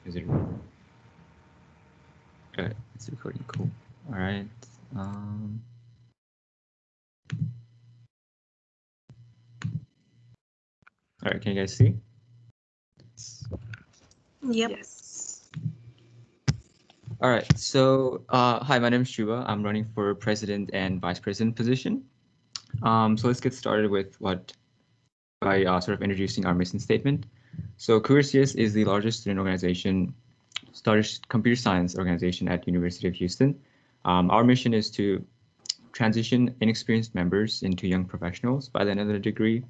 Is it recording? Okay, it's recording. Cool. All right. All right. Can you guys see? Yep. Yes. All right. So, hi, my name is Shuba. I'm running for president and vice president position. So let's get started with by sort of introducing our mission statement. So, CareerCS is the largest student organization, started computer science organization at University of Houston. Our mission is to transition inexperienced members into young professionals by the end of their degree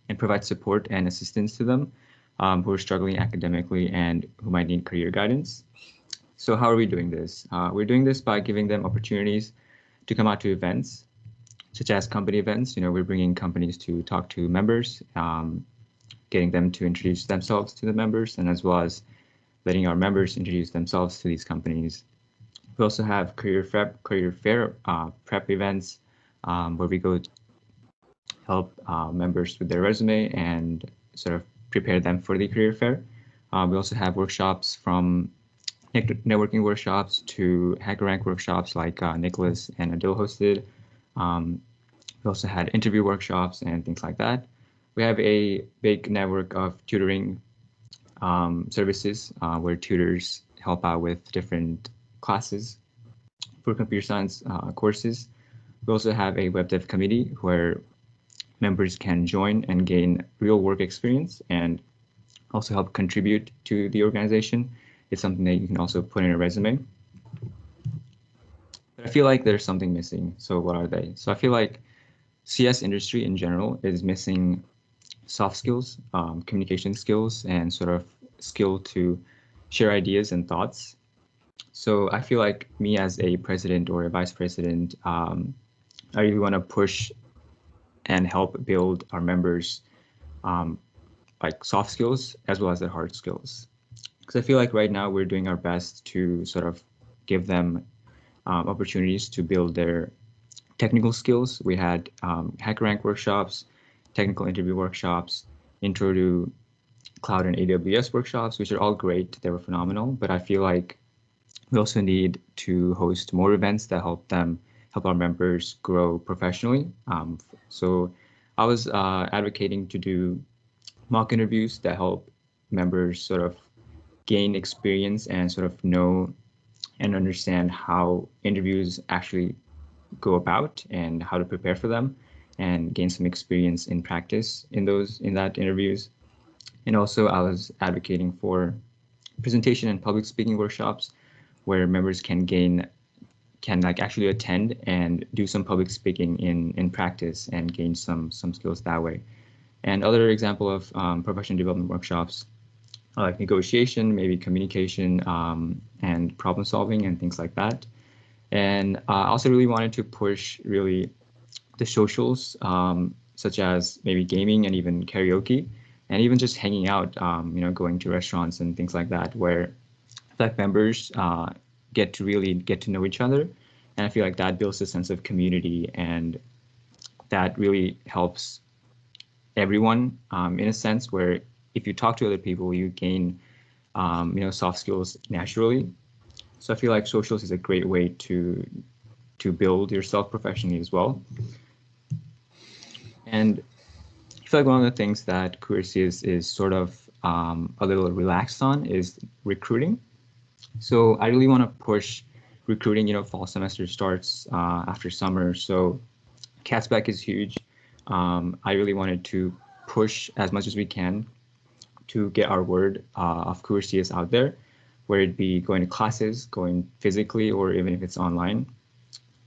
and provide support and assistance to them who are struggling academically and who might need career guidance. So how are we doing this? We're doing this by giving them opportunities to come out to events, such as company events. We're bringing companies to talk to members, getting them to introduce themselves to the members, and as well as letting our members introduce themselves to these companies. We also have career fair prep events where we go help members with their resume and sort of prepare them for the career fair. We also have workshops from networking workshops to HackerRank workshops like Nicholas and Adil hosted. We also had interview workshops and things like that. We have a big network of tutoring services where tutors help out with different classes for computer science courses. We also have a web dev committee where members can join and gain real work experience and also help contribute to the organization. It's something that you can also put in a resume. But I feel like there's something missing. So what are they? So I feel like CS industry in general is missing soft skills, communication skills, and sort of skill to share ideas and thoughts. So I feel like me as a president or a vice president, I really want to push and help build our members like soft skills as well as their hard skills. Because I feel like right now we're doing our best to sort of give them opportunities to build their technical skills. We had HackerRank workshops, technical interview workshops, intro to cloud and AWS workshops, which are all great. They were phenomenal. But I feel like we also need to host more events that help our members grow professionally. So I was advocating to do mock interviews that help members sort of gain experience and sort of know and understand how interviews actually go about and how to prepare for them and gain some experience in practice in that interviews. And also I was advocating for presentation and public speaking workshops where members can like actually attend and do some public speaking in practice and gain some skills that way. And other example of professional development workshops like negotiation, maybe communication, and problem solving and things like that. And I also really wanted to push really the socials, such as maybe gaming and even karaoke, and even just hanging out, going to restaurants and things like that, where Black members get to know each other. And I feel like that builds a sense of community, and that really helps everyone in a sense where if you talk to other people, you gain, soft skills naturally. So I feel like socials is a great way to build yourself professionally as well. And I feel like one of the things that CareerCS is sort of a little relaxed on is recruiting. So I really want to push recruiting. Fall semester starts after summer, so CATSBAC is huge. I really wanted to push as much as we can to get our word of CareerCS out there, where it be going to classes, going physically, or even if it's online,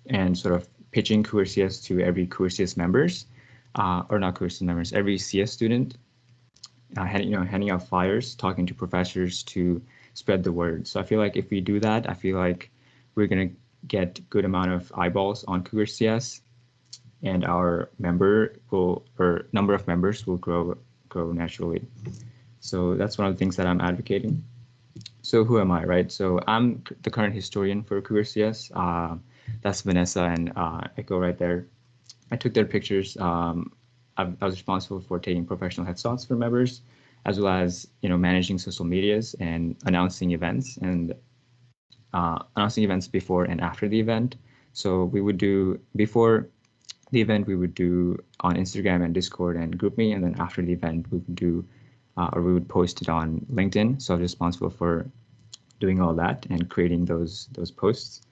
and sort of pitching CareerCS to every CareerCS members, or not CareerCS members, every CS student, handing out flyers, talking to professors to spread the word. So I feel like if we do that, I feel like we're going to get good amount of eyeballs on CareerCS, and our number of members will grow naturally. So that's one of the things that I'm advocating. So who am I, right? So I'm the current historian for CareerCS. That's Vanessa and Echo right there. I took their pictures. I was responsible for taking professional headshots for members, as well as managing social medias and announcing events before and after the event. So we would do before the event, we would do on Instagram and Discord and GroupMe, and then after the event, we would do we would post it on LinkedIn. So I was responsible for doing all that and creating those posts.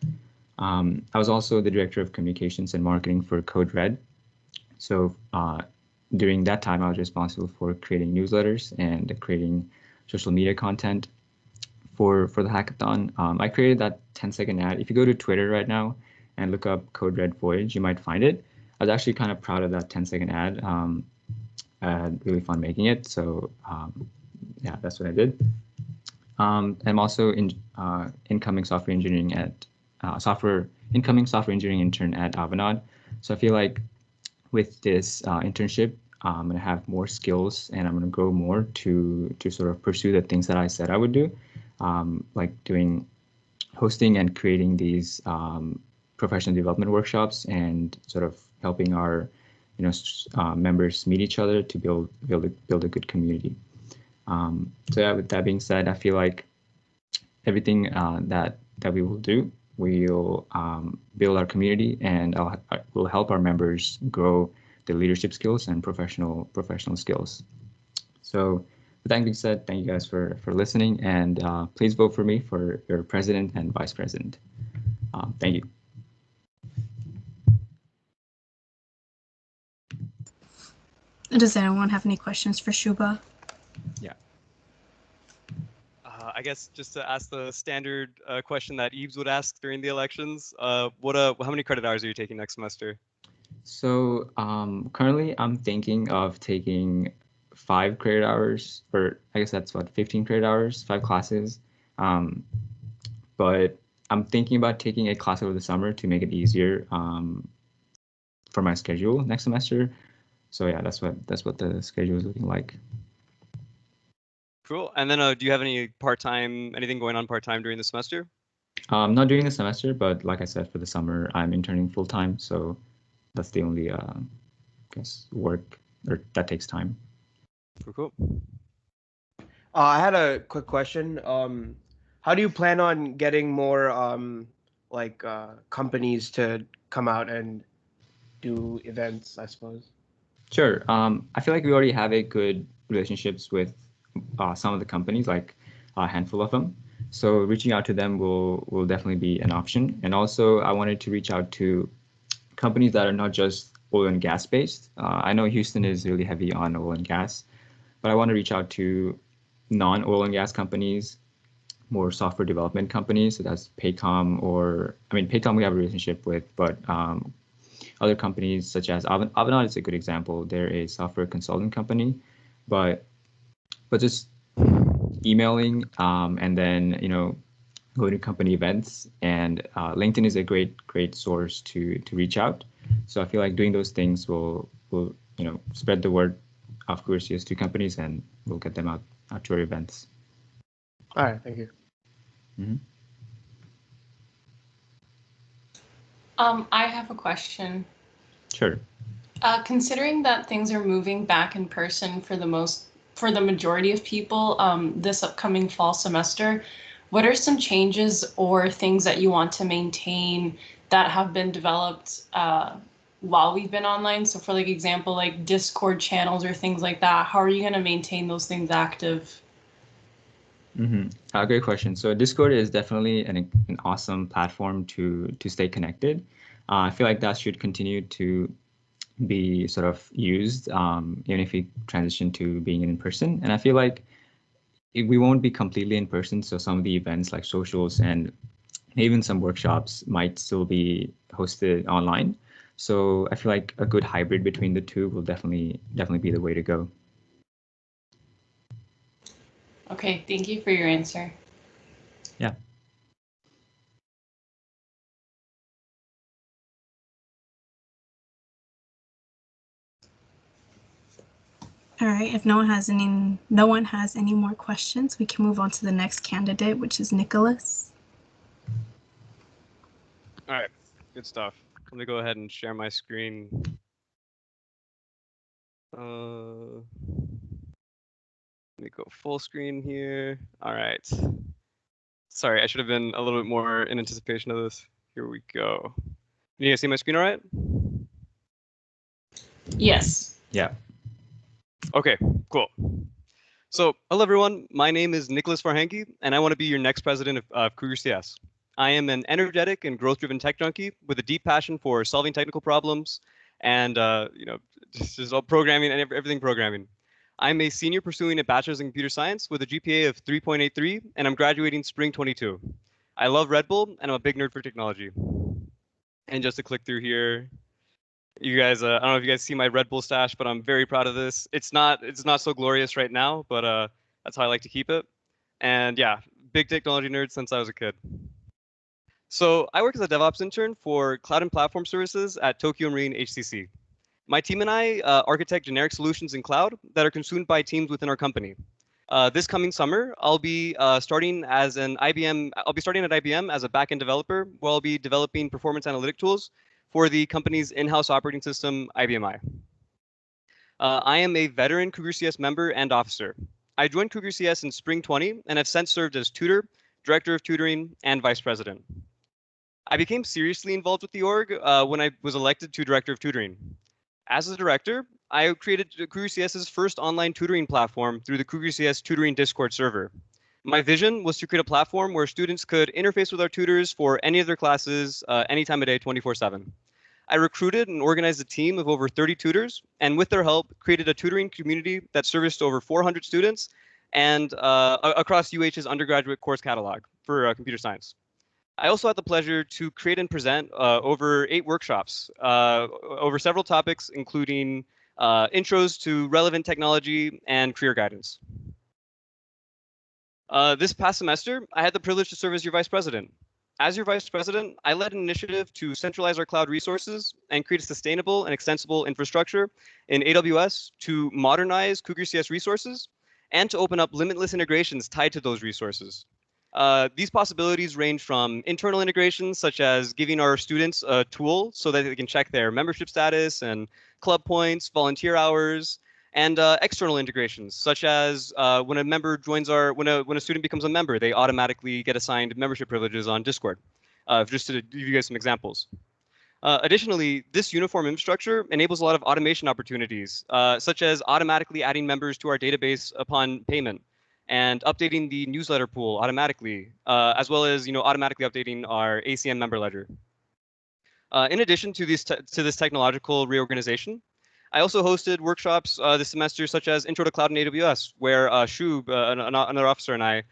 I was also the director of communications and marketing for Code Red. So during that time, I was responsible for creating newsletters and creating social media content for the hackathon. I created that 10-second ad. If you go to Twitter right now and look up Code Red Voyage, you might find it. I was actually kind of proud of that 10-second ad. I had really fun making it. So yeah, that's what I did. I'm also in incoming software engineering at incoming software engineering intern at Avanade. So I feel like with this internship, I'm going to have more skills and I'm going to grow more to sort of pursue the things that I said I would do, like doing hosting and creating these professional development workshops and sort of helping our members meet each other to build a good community. So yeah, with that being said, I feel like everything that we will do, we'll build our community and we'll help our members grow their leadership skills and professional skills. So with that being said, thank you guys for listening, and please vote for me for your president and vice president. Thank you. Does anyone have any questions for Shubha? Yeah. I guess just to ask the standard question that Eves would ask during the elections, how many credit hours are you taking next semester? So currently I'm thinking of taking 5 credit hours, or I guess that's what, 15 credit hours, 5 classes. But I'm thinking about taking a class over the summer to make it easier for my schedule next semester. So yeah, that's what the schedule is looking like. Cool. And then do you have anything going on part-time during the semester? Not during the semester, but like I said, for the summer, I'm interning full-time. So that's the only, I guess, work that takes time. Cool. I had a quick question. How do you plan on getting more companies to come out and do events, I suppose? Sure. I feel like we already have a good relationships with some of the companies, like a handful of them. So reaching out to them will definitely be an option. And also, I wanted to reach out to companies that are not just oil and gas based. I know Houston is really heavy on oil and gas, but I want to reach out to non-oil and gas companies, more software development companies. So that's Paycom, Paycom we have a relationship with, but other companies such as Avanade is a good example. They're a software consulting company, but just emailing and then going to company events, and LinkedIn is a great source to reach out. So I feel like doing those things will spread the word of Coursiers to companies, and we'll get them out to our events. All right, thank you. Mm-hmm. I have a question. Sure. Considering that things are moving back in person for the majority of people this upcoming fall semester, what are some changes or things that you want to maintain that have been developed while we've been online? So for example, like Discord channels or things like that, how are you going to maintain those things active? Mm-hmm. Great question. So Discord is definitely an awesome platform to stay connected. I feel like that should continue to be sort of used, even if we transition to being in person. And I feel like we won't be completely in person. So some of the events like socials and even some workshops might still be hosted online. So I feel like a good hybrid between the two will definitely be the way to go. Okay, thank you for your answer. Yeah. All right, if no one has any more questions, we can move on to the next candidate, which is Nicholas. All right, good stuff. Let me go ahead and share my screen. Let me go full screen here. All right. Sorry, I should have been a little bit more in anticipation of this. Here we go. Can you guys see my screen all right? Yes. Yeah. Okay, cool. So, hello everyone. My name is Nicholas Farhanki, and I want to be your next president of Cougar CS. I am an energetic and growth-driven tech junkie with a deep passion for solving technical problems and just all programming and everything programming. I'm a senior pursuing a bachelor's in computer science with a GPA of 3.83, and I'm graduating spring 22. I love Red Bull, and I'm a big nerd for technology. And just to click through here, you guys, I don't know if you guys see my Red Bull stash, but I'm very proud of this. It's not so glorious right now, but that's how I like to keep it. And yeah, big technology nerd since I was a kid. So I work as a DevOps intern for cloud and platform services at Tokyo Marine HCC. My team and I architect generic solutions in cloud that are consumed by teams within our company. This coming summer, I'll be starting at IBM as a backend developer, where I'll be developing performance analytic tools for the company's in-house operating system, IBMI. I am a veteran Cougar CS member and officer. I joined Cougar CS in spring 20 and have since served as tutor, director of tutoring, and vice president. I became seriously involved with the org when I was elected to director of tutoring. As a director, I created Cougar CS's first online tutoring platform through the Cougar CS Tutoring Discord server. My vision was to create a platform where students could interface with our tutors for any of their classes, any time of day, 24/7. I recruited and organized a team of over 30 tutors, and with their help, created a tutoring community that serviced over 400 students and across UH's undergraduate course catalog for computer science. I also had the pleasure to create and present over 8 workshops over several topics, including intros to relevant technology and career guidance. This past semester, I had the privilege to serve as your vice president. As your vice president, I led an initiative to centralize our cloud resources and create a sustainable and extensible infrastructure in AWS to modernize Cougar CS resources and to open up limitless integrations tied to those resources. These possibilities range from internal integrations, such as giving our students a tool so that they can check their membership status and club points, volunteer hours, and external integrations, such as when a student becomes a member, they automatically get assigned membership privileges on Discord. Just to give you guys some examples. Additionally, this uniform infrastructure enables a lot of automation opportunities, such as automatically adding members to our database upon payment, and updating the newsletter pool automatically, as well as automatically updating our ACM member ledger. In addition to this technological reorganization, I also hosted workshops this semester, such as Intro to Cloud in AWS, where Shub, another officer, and I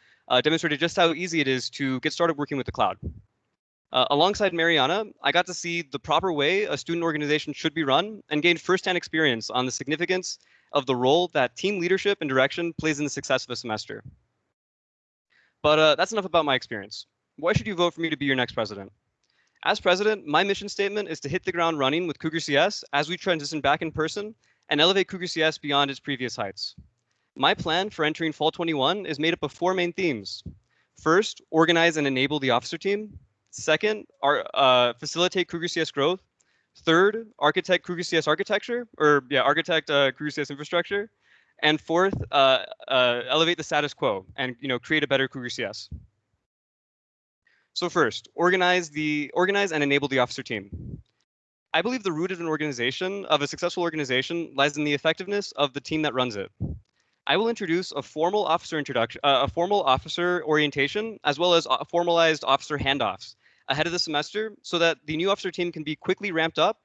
demonstrated just how easy it is to get started working with the cloud. Alongside Mariana, I got to see the proper way a student organization should be run and gained firsthand experience on the significance of the role that team leadership and direction plays in the success of a semester. But that's enough about my experience. Why should you vote for me to be your next president? As president, my mission statement is to hit the ground running with Cougar CS as we transition back in person and elevate Cougar CS beyond its previous heights. My plan for entering Fall 21 is made up of 4 main themes. First, organize and enable the officer team. Second, facilitate Cougar CS growth. Third, architect Cougar CS architecture, architect Cougar CS infrastructure. And fourth, elevate the status quo and create a better Cougar CS. So first, organize and enable the officer team. I believe the root of a successful organization lies in the effectiveness of the team that runs it. I will introduce a formal officer orientation, as well as formalized officer handoffs ahead of the semester so that the new officer team can be quickly ramped up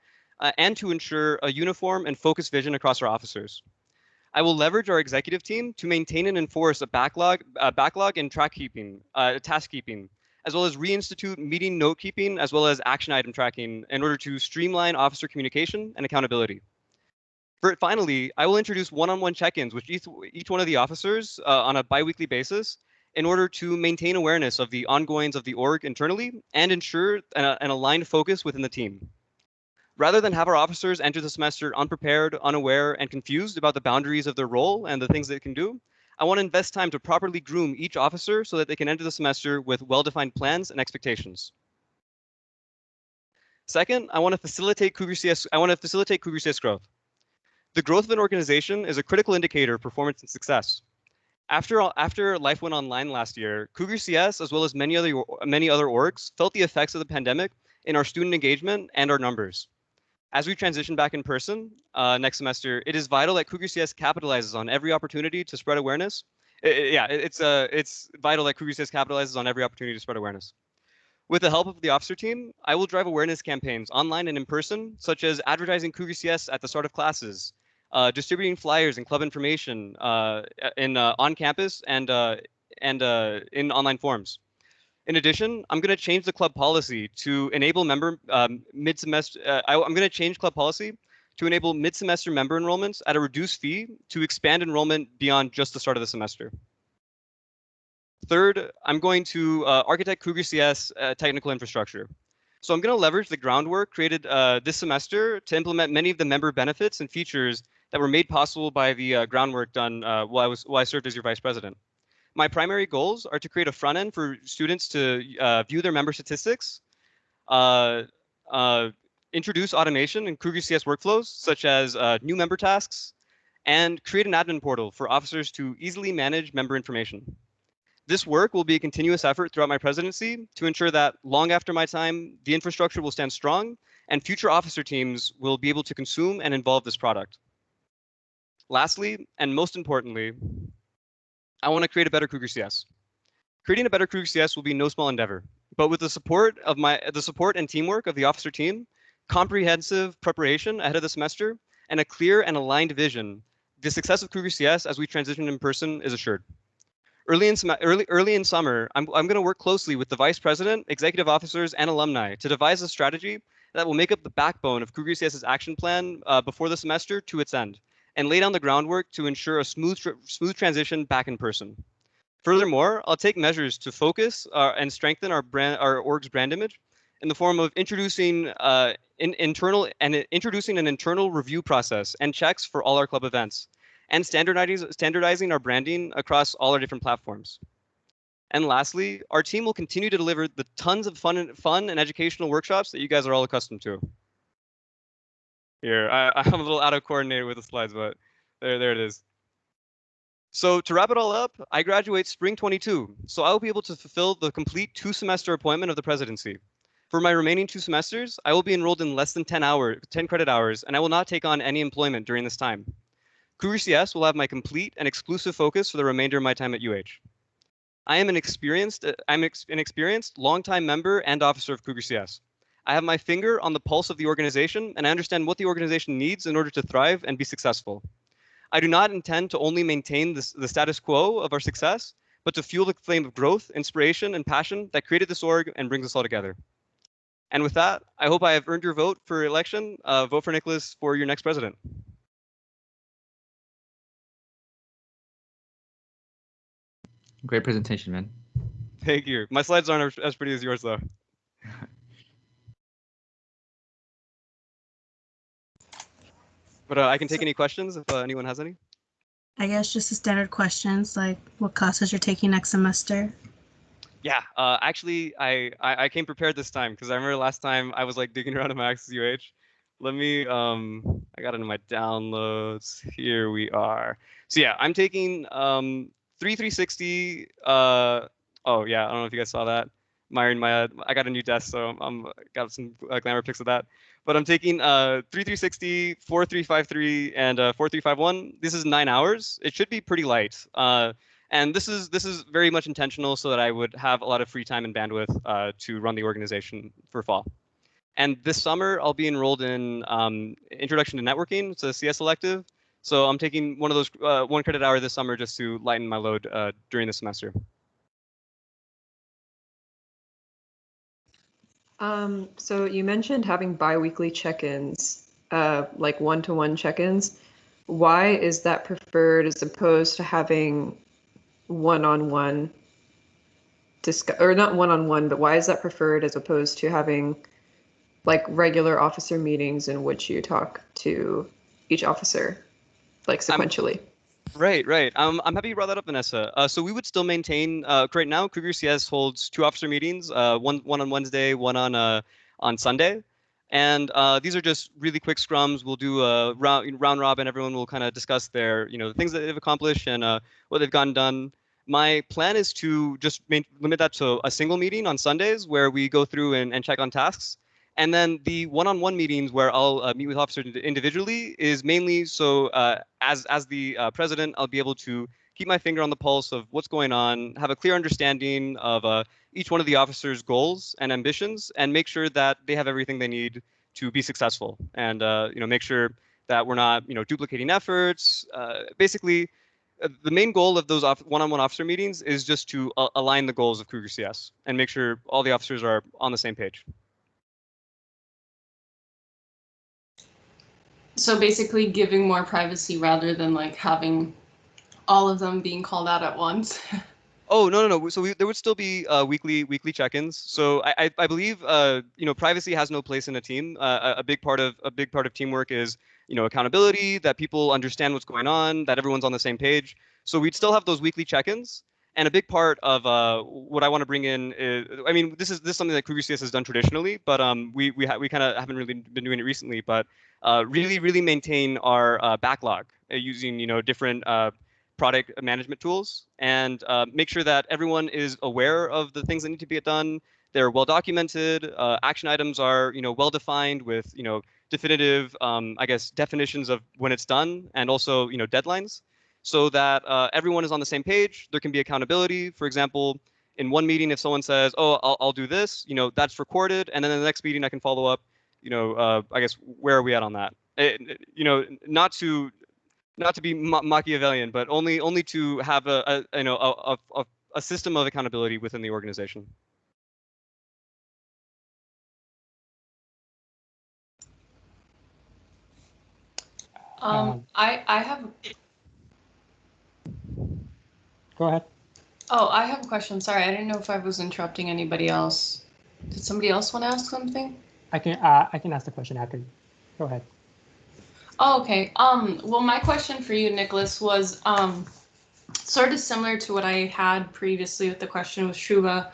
and to ensure a uniform and focused vision across our officers. I will leverage our executive team to maintain and enforce a backlog in task keeping, as well as reinstitute meeting note keeping, as well as action item tracking in order to streamline officer communication and accountability. Finally, I will introduce one-on-one check-ins with each one of the officers on a biweekly basis in order to maintain awareness of the ongoings of the org internally and ensure an aligned focus within the team. Rather than have our officers enter the semester unprepared, unaware, and confused about the boundaries of their role and the things they can do, I want to invest time to properly groom each officer so that they can enter the semester with well-defined plans and expectations. Second, I want to facilitate Cougar CS growth. The growth of an organization is a critical indicator of performance and success. After life went online last year, Cougar CS, as well as many other orgs, felt the effects of the pandemic in our student engagement and our numbers. As we transition back in person next semester, it is vital that Cougar CS capitalizes on every opportunity to spread awareness. It's vital that Cougar CS capitalizes on every opportunity to spread awareness. With the help of the officer team, I will drive awareness campaigns online and in person, such as advertising Cougar CS at the start of classes, distributing flyers and club information on campus and in online forums. In addition, I'm going to change the club policy to enable mid-semester. I'm going to change club policy to enable mid-semester member enrollments at a reduced fee to expand enrollment beyond just the start of the semester. Third, I'm going to architect Cougar CS technical infrastructure. So I'm going to leverage the groundwork created this semester to implement many of the member benefits and features that were made possible by the groundwork done while I served as your vice president. My primary goals are to create a front end for students to view their member statistics, introduce automation in Cougar CS workflows, such as new member tasks, and create an admin portal for officers to easily manage member information. This work will be a continuous effort throughout my presidency to ensure that long after my time, the infrastructure will stand strong and future officer teams will be able to consume and involve this product. Lastly, and most importantly, I want to create a better Cougar CS. Creating a better Cougar CS will be no small endeavor, but with the support and teamwork of the officer team, comprehensive preparation ahead of the semester, and a clear and aligned vision, the success of Cougar CS as we transition in person is assured. Early in summer, I'm going to work closely with the vice president, executive officers, and alumni to devise a strategy that will make up the backbone of Cougar CS's action plan before the semester to its end, and lay down the groundwork to ensure a smooth transition back in person. Furthermore, I'll take measures to focus and strengthen our org's brand image in the form of introducing an internal review process and checks for all our club events, and standardizing our branding across all our different platforms. And lastly, our team will continue to deliver the tons of fun and educational workshops that you guys are all accustomed to. Here, I'm a little out of coordinated with the slides, but there it is. So to wrap it all up, I graduate spring 22, so I will be able to fulfill the complete 2-semester appointment of the presidency. For my remaining 2 semesters, I will be enrolled in less than 10 credit hours, and I will not take on any employment during this time. Cougar CS will have my complete and exclusive focus for the remainder of my time at UH. I am an experienced longtime member and officer of Cougar CS. I have my finger on the pulse of the organization, and I understand what the organization needs in order to thrive and be successful. I do not intend to only maintain the status quo of our success, but to fuel the flame of growth, inspiration, and passion that created this org and brings us all together. And with that, I hope I have earned your vote for election. Vote for Nicholas for your next president. Great presentation, man. Thank you. My slides aren't as pretty as yours, though. But I can take any questions if anyone has any. I guess just the standard questions, like what classes you're taking next semester. Yeah, actually, I came prepared this time because I remember last time I was like digging around in my Access UH. Let me, I got it in my downloads. Here we are. So yeah, I'm taking 3360. Oh yeah, I don't know if you guys saw that. I got a new desk, so I'm got some glamour pics of that. But I'm taking 3360, 4353, and 4351. This is 9 hours. It should be pretty light. And this is very much intentional so that I would have a lot of free time and bandwidth to run the organization for fall. And this summer, I'll be enrolled in Introduction to Networking. It's a CS elective. So I'm taking one of those 1 credit hour this summer just to lighten my load during the semester. So you mentioned having bi-weekly check-ins, like one-to-one check-ins. Why is that preferred as opposed to having one-on-one or not one-on-one, but why is that preferred as opposed to having like regular officer meetings in which you talk to each officer, like sequentially? Right. I'm happy you brought that up, Vanessa. So we would still maintain, right now, Cougar CS holds 2 officer meetings, one on Wednesday, one on Sunday. And these are just really quick scrums. We'll do a round robin. Everyone will kind of discuss their, the things that they've accomplished and what they've gotten done. My plan is to just limit that to a single meeting on Sundays where we go through and check on tasks. And then the one-on-one meetings where I'll meet with officers individually is mainly so as the president, I'll be able to keep my finger on the pulse of what's going on, have a clear understanding of each one of the officers' goals and ambitions, and make sure that they have everything they need to be successful. And make sure that we're not duplicating efforts. Basically, the main goal of those one-on-one officer meetings is just to align the goals of Cougar CS and make sure all the officers are on the same page. So basically giving more privacy rather than like having all of them being called out at once. Oh, no. So there would still be weekly check-ins. So I believe privacy has no place in a team. A big part of teamwork is accountability, that people understand what's going on, that everyone's on the same page. So we'd still have those weekly check-ins. And a big part of what I want to bring in is, I mean, this is something that Cougar CS has done traditionally, but we kind of haven't really been doing it recently. But really maintain our backlog using different product management tools, and make sure that everyone is aware of the things that need to be done. They're well documented. Action items are well defined with definitive I guess definitions of when it's done, and also deadlines, so that everyone is on the same page. There can be accountability. For example, in one meeting, if someone says, "Oh, I'll do this," that's recorded, and then in the next meeting I can follow up. I guess where are we at on that? Not to be Machiavellian, but only to have a system of accountability within the organization. I have. Go ahead. Oh, I have a question. Sorry, I didn't know if I was interrupting anybody else. Did somebody else want to ask something? I can ask the question after. Go ahead. Oh, okay. Well, my question for you, Nicholas, was sort of similar to what I had previously with the question with Shubha.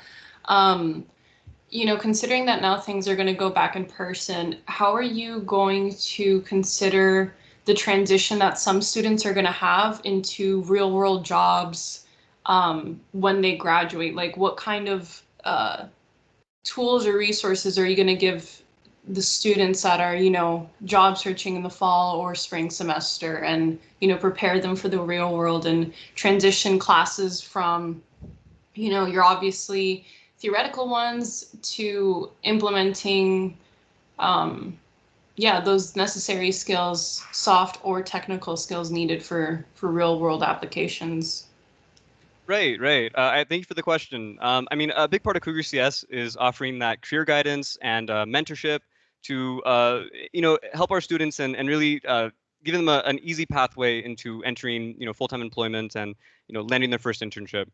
Considering that now things are going to go back in person, how are you going to consider the transition that some students are going to have into real world jobs when they graduate? Like, what kind of tools or resources are you going to give the students that are, job searching in the fall or spring semester, and, prepare them for the real world and transition classes from, your obviously theoretical ones to implementing, those necessary skills, soft or technical skills needed for real world applications? Right. I thank you for the question. I mean, a big part of Cougar CS is offering that career guidance and mentorship to help our students and really give them an easy pathway into entering full-time employment and landing their first internship.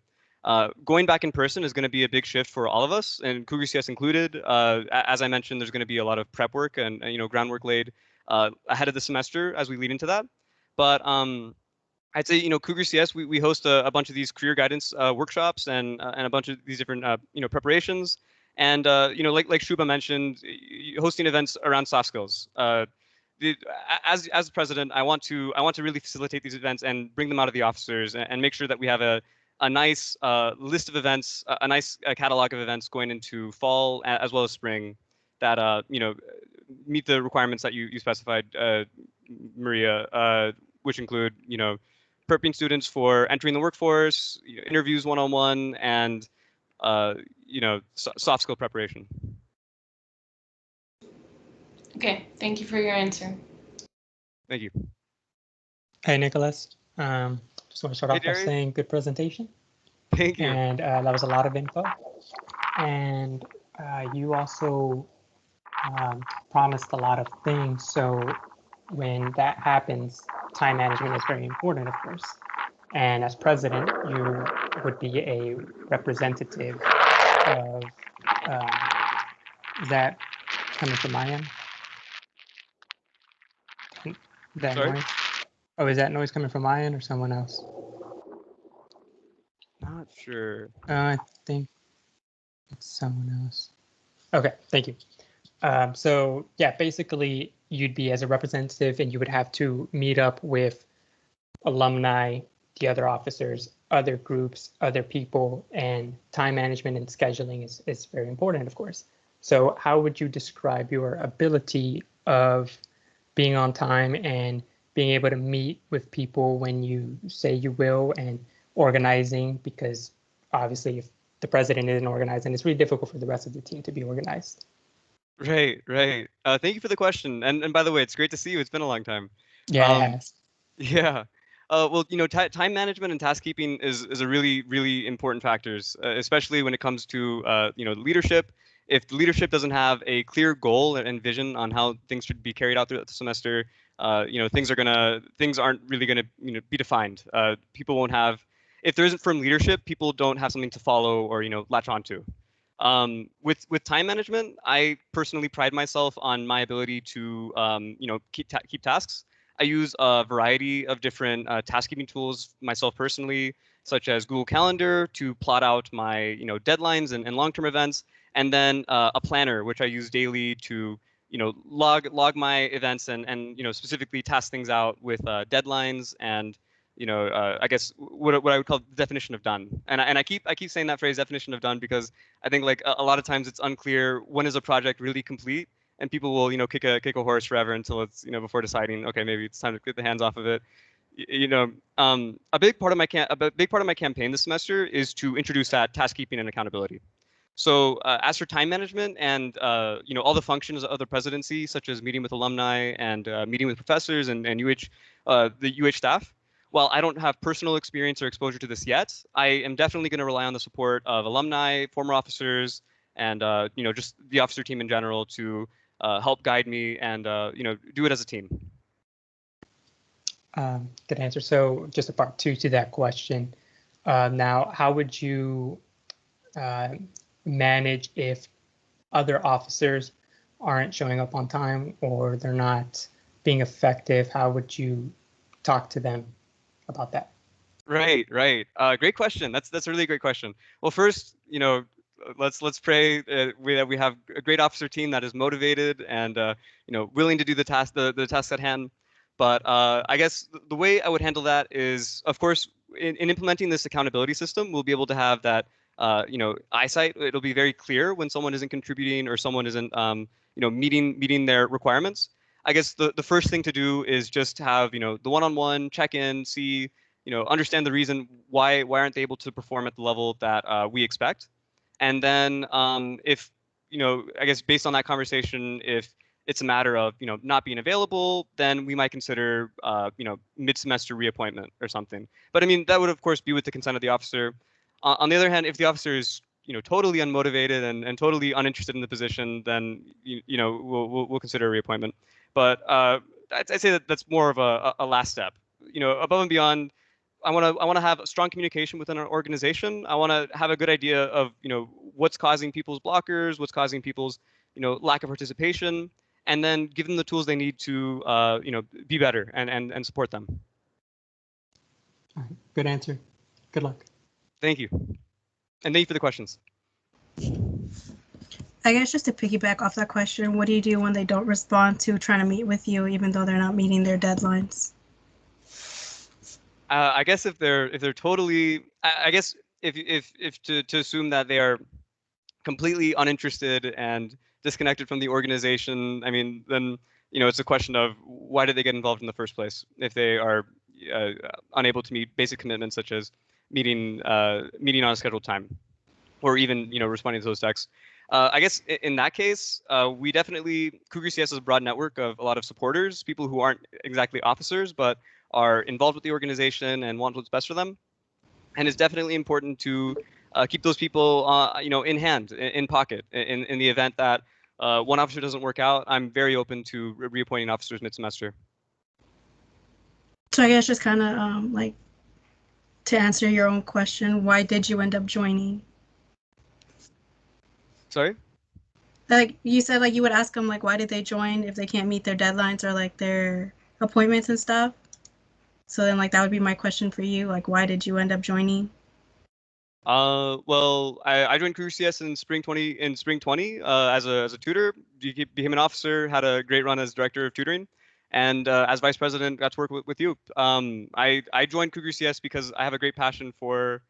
Going back in person is going to be a big shift for all of us, and Cougar CS included. As I mentioned, there's going to be a lot of prep work and groundwork laid ahead of the semester as we lead into that. But I'd say Cougar CS, we host a bunch of these career guidance workshops and a bunch of these different preparations, and like Shubha mentioned, hosting events around soft skills. As president, I want to really facilitate these events and bring them out of the officers and make sure that we have a nice list of events, a nice catalog of events going into fall as well as spring that meet the requirements that you specified, Maria, which include prepping students for entering the workforce, interviews one-on-one, and soft skill preparation. Okay, thank you for your answer. Thank you. Hey, Nicholas. Just want to start off by saying good presentation. Thank you. And that was a lot of info. And you also promised a lot of things. So when that happens, time management is very important, of course. And as president, you would be a representative of, is that coming from my end? That Sorry? noise? Oh, is that noise coming from my end or someone else? Not sure. I think it's someone else. Okay, thank you. So yeah, basically you'd be as a representative and you would have to meet up with alumni, the other officers, other groups, other people, and time management and scheduling is very important, of course. So how would you describe your ability of being on time and being able to meet with people when you say you will, and organizing? Because obviously if the president isn't organized, and it's really difficult for the rest of the team to be organized. Right, right. Thank you for the question. And by the way, it's great to see you. It's been a long time. Yeah, it Um, has. yeah. Well, time management and task keeping is a really, really important factors, especially when it comes to leadership. If the leadership doesn't have a clear goal and vision on how things should be carried out throughout the semester, things aren't really gonna be defined. People won't have, if there isn't firm leadership, people don't have something to follow or latch onto. With time management, I personally pride myself on my ability to keep tasks. I use a variety of different task keeping tools myself personally, such as Google Calendar to plot out my deadlines and long-term events, and then a planner which I use daily to log my events and specifically task things out with deadlines and I guess what I would call the definition of done. And I keep saying that phrase, definition of done, because I think like a lot of times it's unclear when is a project really complete, and people will kick a horse forever until it's before deciding, okay, maybe it's time to get the hands off of it. A big part of my campaign this semester is to introduce that task keeping and accountability. So as for time management and all the functions of the presidency, such as meeting with alumni and meeting with professors and the UH staff, while I don't have personal experience or exposure to this yet, I am definitely going to rely on the support of alumni, former officers, and just the officer team in general to help guide me and do it as a team. Good answer. So just a part two to that question. Now, how would you manage if other officers aren't showing up on time or they're not being effective? How would you talk to them about that? Right. Great question. That's a really great question. Well, first, let's pray that we have a great officer team that is motivated and willing to do the tasks at hand. But I guess the way I would handle that is, of course, in implementing this accountability system, we'll be able to have that eyesight. It'll be very clear when someone isn't contributing or someone isn't meeting their requirements. I guess the first thing to do is just have the one-on-one check-in, see understand the reason why aren't they able to perform at the level that we expect, and then if I guess based on that conversation, if it's a matter of not being available, then we might consider mid-semester reappointment or something. But I mean that would of course be with the consent of the officer. On the other hand, if the officer is totally unmotivated and totally uninterested in the position, then we'll consider a reappointment. But I'd say that that's more of a last step. Above and beyond, I want to have strong communication within our organization. I want to have a good idea of what's causing people's blockers, what's causing people's lack of participation, and then give them the tools they need to be better and support them. All right. Good answer. Good luck. Thank you, and thank you for the questions. I guess just to piggyback off that question, what do you do when they don't respond to trying to meet with you, even though they're not meeting their deadlines? I guess if they're totally, I guess if to assume that they are completely uninterested and disconnected from the organization, I mean, then it's a question of why did they get involved in the first place if they are unable to meet basic commitments such as meeting on a scheduled time, or even responding to those texts. I guess in that case, we definitely, Cougar CS has a broad network of a lot of supporters, people who aren't exactly officers, but are involved with the organization and want what's best for them. And it's definitely important to keep those people, in hand, in pocket, in the event that one officer doesn't work out. I'm very open to reappointing officers mid-semester. So I guess just kind of like to answer your own question, why did you end up joining? Sorry? Like you said, like you would ask them like why did they join if they can't meet their deadlines or like their appointments and stuff. So then like that would be my question for you, like why did you end up joining? Well, I joined Career CS in spring 20 as a tutor. Became an officer, had a great run as director of tutoring, and as vice president, got to work with you. I joined Career CS because I have a great passion for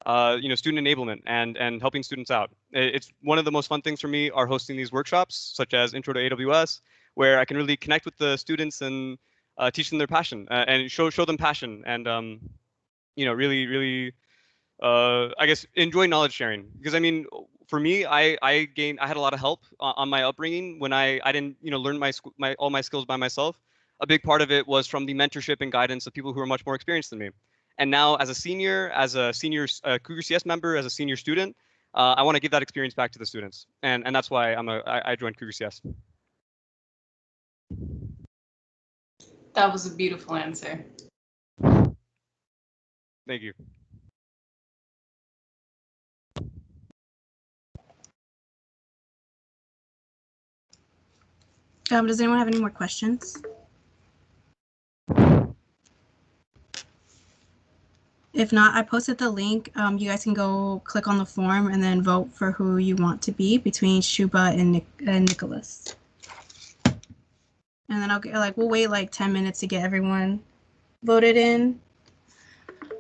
student enablement and helping students out. It's one of the most fun things for me are hosting these workshops, such as Intro to AWS, where I can really connect with the students and teach them their passion and show them passion and really I guess enjoy knowledge sharing. Because I mean, for me, I had a lot of help on my upbringing when I didn't learn all my skills by myself. A big part of it was from the mentorship and guidance of people who are much more experienced than me. And now, as a senior Cougar CS member, as a senior student, I want to give that experience back to the students, and that's why I joined Cougar CS. That was a beautiful answer. Thank you. Does anyone have any more questions? If not, I posted the link. You guys can go click on the form and then vote for who you want to be between Shuba and Nicholas. And then we'll wait like 10 minutes to get everyone voted in.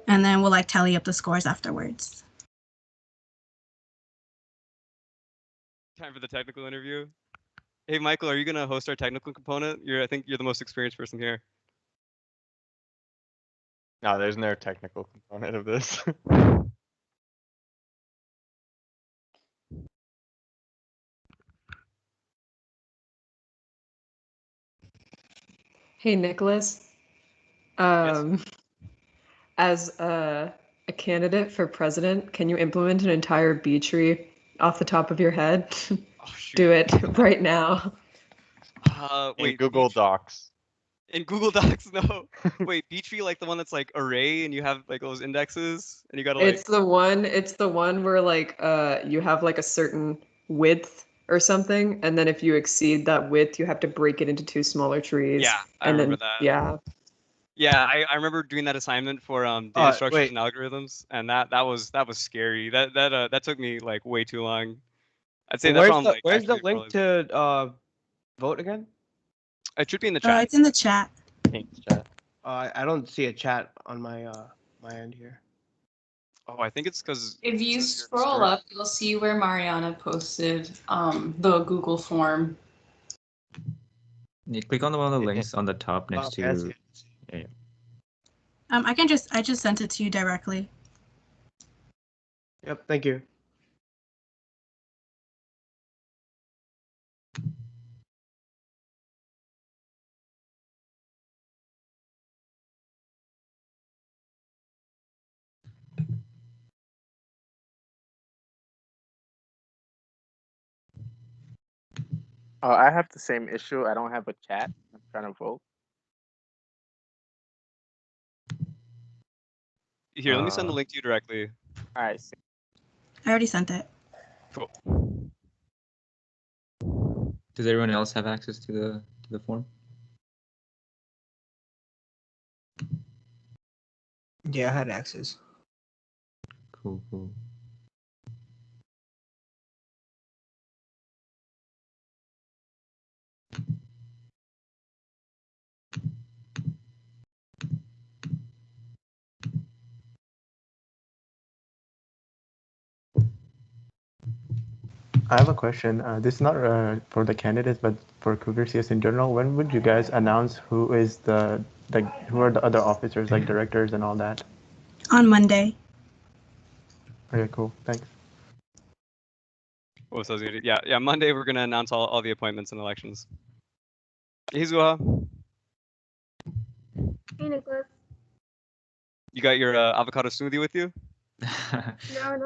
And then we'll tally up the scores afterwards. Time for the technical interview. Hey, Michael, are you going to host our technical component? I think you're the most experienced person here. No, there's no technical component of this. Hey, Nicholas. Yes. As a candidate for president, can you implement an entire bee tree off the top of your head? Oh, shoot. Do it right now. Wait. In Google Docs. In Google Docs, no. Wait, B-tree, like the one that's like array and you have like those indexes and you gotta like. It's the one where you have like a certain width or something, and then if you exceed that width, you have to break it into two smaller trees. Yeah, I remember that. Yeah. Yeah, I remember doing that assignment for data structures and algorithms, and that was scary. That took me like way too long. I'd say that's on where's the link to vote again? It should be in the chat. It's in the chat. Thanks, chat. I don't see a chat on my end here. Oh, I think it's because if you scroll up, you'll see where Mariana posted the Google form. You click on one of the links on the top next to. Yeah. I just sent it to you directly. Yep, thank you. I have the same issue. I don't have a chat. I'm trying to vote. Here, let me send the link to you directly. All right. I already sent it. Cool. Does everyone else have access to the form? Yeah, I had access. Cool. I have a question. This is not for the candidates, but for Cougar CS in general. When would you guys announce who are the other officers, like directors and all that? On Monday. Okay, cool. Thanks. What was I gonna do? Yeah. Monday we're gonna announce all the appointments and elections. Izuha. Hey, Nicholas. You got your avocado smoothie with you? No,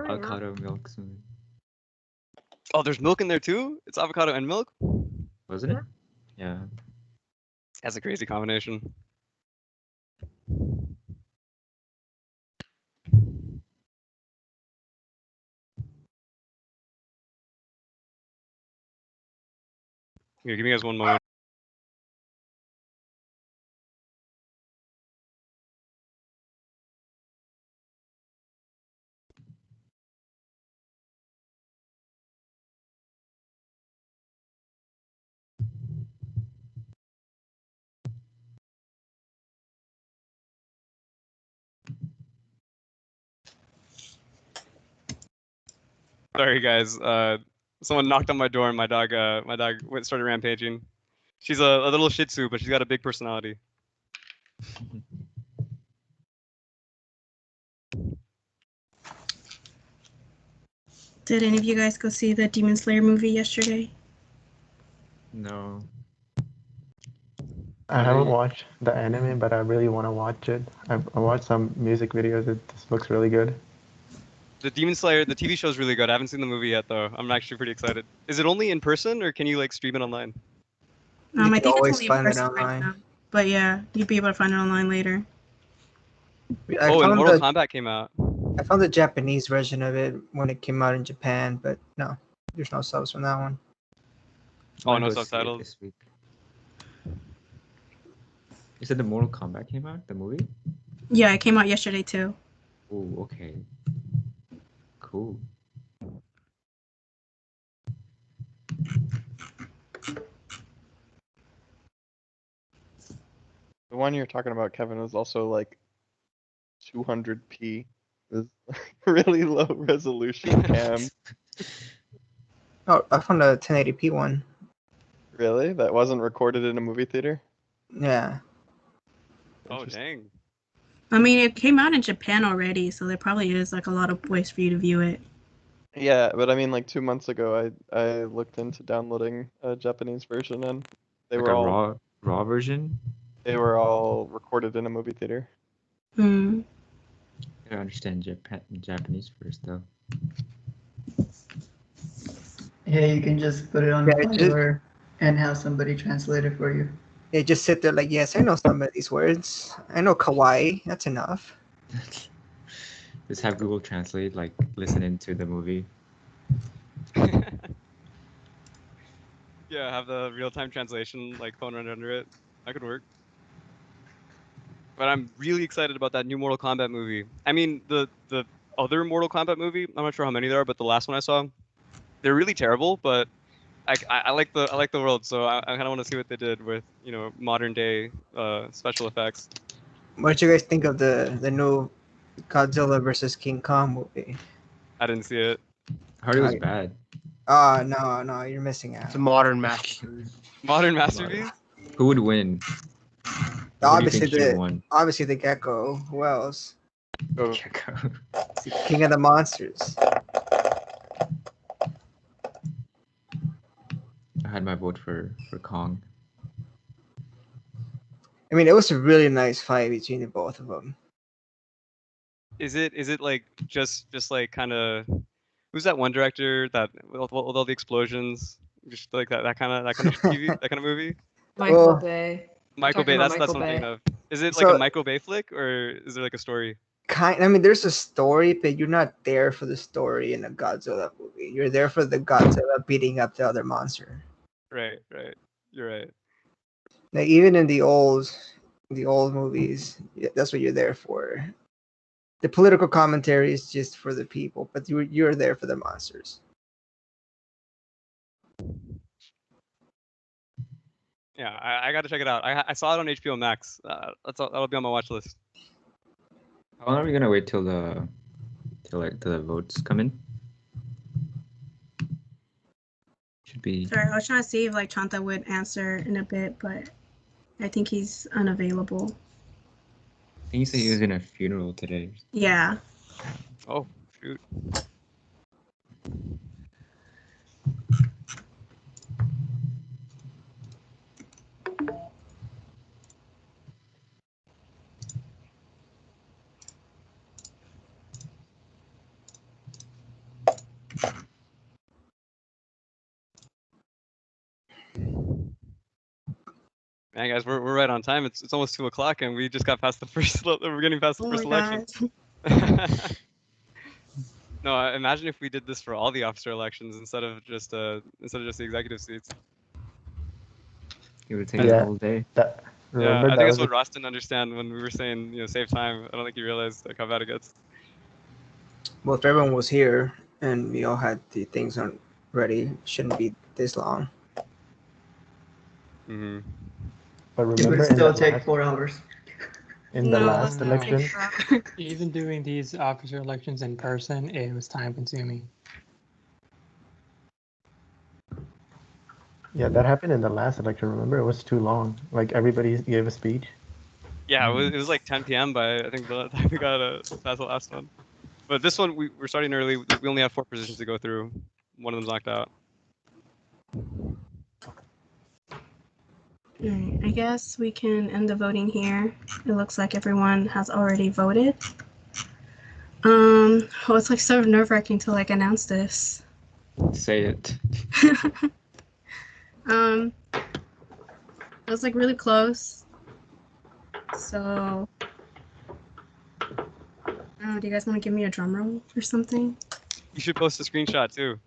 Avocado milk smoothie. Oh, there's milk in there too? It's avocado and milk? Wasn't it? Yeah. That's a crazy combination. Here, give me guys one moment. Sorry, guys. Someone knocked on my door, and my dog started rampaging. She's a little Shih Tzu, but she's got a big personality. Did any of you guys go see the Demon Slayer movie yesterday? No. I haven't watched the anime, but I really want to watch it. I watched some music videos. It just looks really good. The Demon Slayer, the TV show is really good. I haven't seen the movie yet, though. I'm actually pretty excited. Is it only in person, or can you like stream it online? I can think always it's only in find it person right online. now. But yeah, you'd be able to find it online later. I Oh, and found Mortal the Kombat came out. I found the Japanese version of it when it came out in Japan, but no, there's no subs from that one. Oh, Wanna no go see it subtitles. this week. You said the Mortal Kombat came out, the movie? Yeah, it came out yesterday too. Oh, okay. Cool. The one you're talking about, Kevin, was also like 200p. It was really low resolution cam. Oh, I found a 1080p one. Really? That wasn't recorded in a movie theater? Yeah. Oh, dang. I mean, it came out in Japan already, so there probably is like a lot of ways for you to view it. Yeah, but I mean, like 2 months ago, I looked into downloading a Japanese version, and they Like were a all raw version? they were all recorded in a movie theater. Hmm. I gotta understand Japanese first, though. Yeah, you can just put it on Yeah, Fiverr and have somebody translate it for you. They just sit there like, yes, I know some of these words. I know kawaii. That's enough. Just have Google Translate, like, listening to the movie. Yeah, have the real-time translation like phone run under it. That could work. But I'm really excited about that new Mortal Kombat movie. I mean, the other Mortal Kombat movie, I'm not sure how many there are, but the last one I saw, they're really terrible. But I like the world, so I kind of want to see what they did with modern day special effects. What do you guys think of the new Godzilla versus King Kong movie? I didn't see it. I heard it was bad. Oh, no, you're missing out. It's a modern masterpiece. Modern masterpiece? Who would win? Obviously should win? obviously the Gecko. Who else? Oh. Gecko. King of the Monsters. I had my vote for Kong. I mean, it was a really nice fight between the both of them. Is it like just like kind of who's that one director that with all the explosions, just like that kind of TV, that kind of movie? Michael Bay. Michael Bay. Talking That's about what I'm Michael thinking Bay. of. Is it like So- a Michael Bay flick, or is there like a story? I mean, there's a story, but you're not there for the story in a Godzilla movie. You're there for the Godzilla beating up the other monster. Right. You're right. Like even in the old movies, that's what you're there for. The political commentary is just for the people, but you're there for the monsters. Yeah, I got to check it out. I saw it on HBO Max. That'll be on my watch list. How long are we gonna wait till the votes come in? Should be. Sorry, I was trying to see if like Chanta would answer in a bit, but I think he's unavailable. I think he said he was in a funeral today. Yeah. Oh shoot. Man, guys, we're right on time. It's almost 2 o'clock, and we just got past the first. We're getting past the Oh first my election. No, imagine if we did this for all the officer elections instead of just the executive seats. It would take a whole day. Yeah, I think that's what Ross didn't understand when we were saying save time. I don't think he realized like how bad it gets. Well, if everyone was here and we all had the things on ready, it shouldn't be this long. Mm-hmm. But It remember, would still take 4 hours. in the last election, Even doing these officer elections in person, it was time consuming. Yeah, that happened in the last election. Remember, it was too long. Like everybody gave a speech. Yeah, it was like 10 p.m. by I think the time we got past the last one. But this one we're starting early. We only have 4 positions to go through. One of them's knocked out. Alright, I guess we can end the voting here. It looks like everyone has already voted. Well, it's like so nerve-wracking to like announce this. Say it. It was like really close. So, do you guys want to give me a drum roll or something? You should post a screenshot too.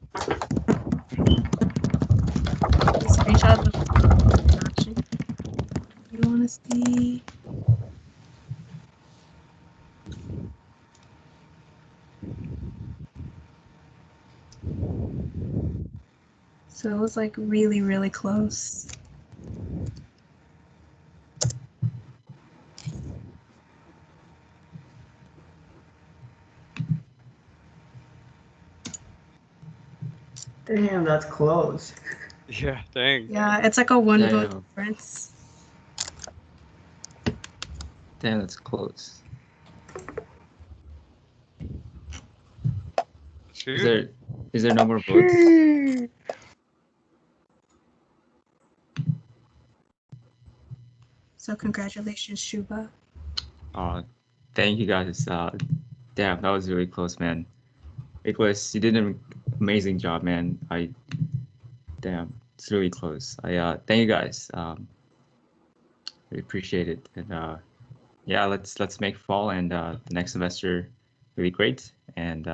Screenshot the action. You want to see? So it was like really, really close. Damn, that's close. Yeah, dang. Yeah, it's like a one vote Damn. difference. Damn, that's close. Shoot. Is there no more votes? So congratulations, Shuba. Thank you guys. Damn, that was really close, man. You did an amazing job, man. Damn, it's really close. Thank you guys. Really appreciate it. And yeah, let's make fall and the next semester really great. And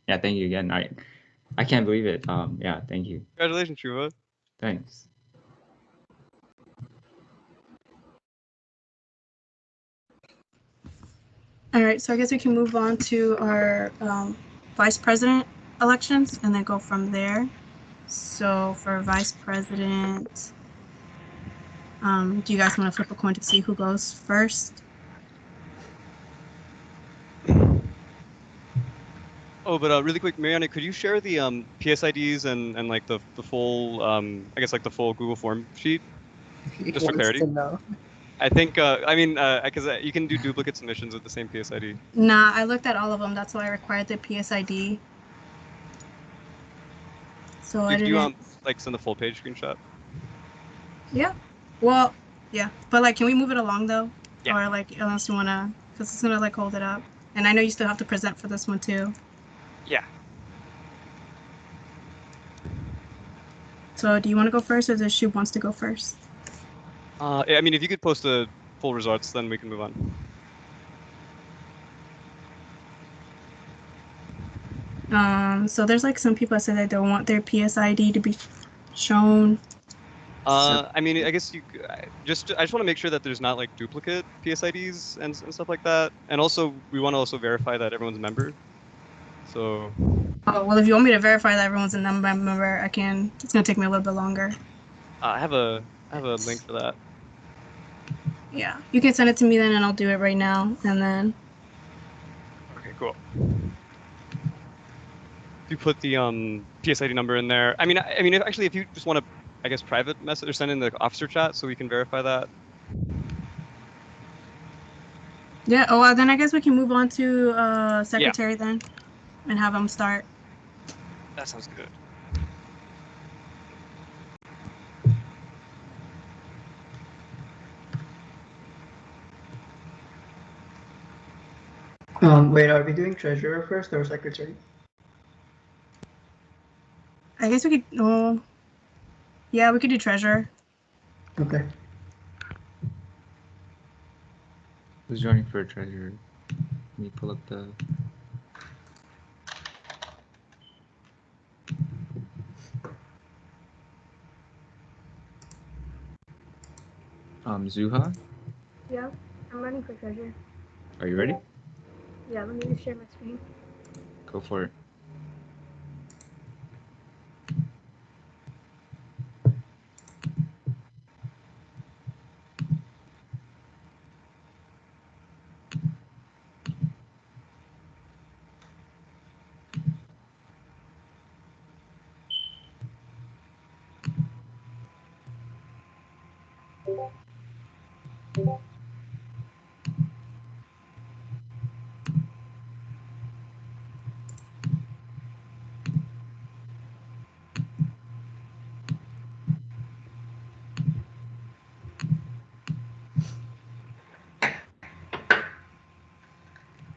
yeah, thank you again. I can't believe it. Yeah, thank you. Congratulations, Shuva. Thanks. All right, so I guess we can move on to our vice president elections and then go from there. So for vice president, do you guys want to flip a coin to see who goes first? Oh, but really quick, Mariana, could you share the PSIDs and like the full I guess like the full Google form sheet He just for wants clarity? to know. I think because you can do duplicate submissions with the same PSID. Nah, I looked at all of them. That's why I required the PSID. So I Could didn't. you like send the full page screenshot? Yeah. Well, yeah. But like, can we move it along though? Yeah. Or like, unless you wanna, because it's gonna like hold it up. And I know you still have to present for this one too. Yeah. So do you want to go first, or does Shub wants to go first? Yeah, I mean, if you could post the full results, then we can move on. So there's like some people that say that they don't want their PSID to be shown. I mean, I guess I just want to make sure that there's not like duplicate PSIDs and stuff like that. And also, we want to also verify that everyone's a member. So. Oh, well, if you want me to verify that everyone's a member, I can. It's gonna take me a little bit longer. I have a link for that. Yeah, you can send it to me then, and I'll do it right now, and then. Okay, cool. You put the PSID number in there. I mean, if you just want to, I guess, private message or send in the officer chat so we can verify that. Yeah. Oh, well, then I guess we can move on to secretary then, and have them start. That sounds good. Wait, are we doing treasurer first or secretary? I guess we could. Oh, yeah, we could do treasurer. Okay. Who's running for treasurer? Let me pull up the. Zuha, Yeah, I'm running for treasurer. are you ready? Yeah, let me just share my screen. Go for it.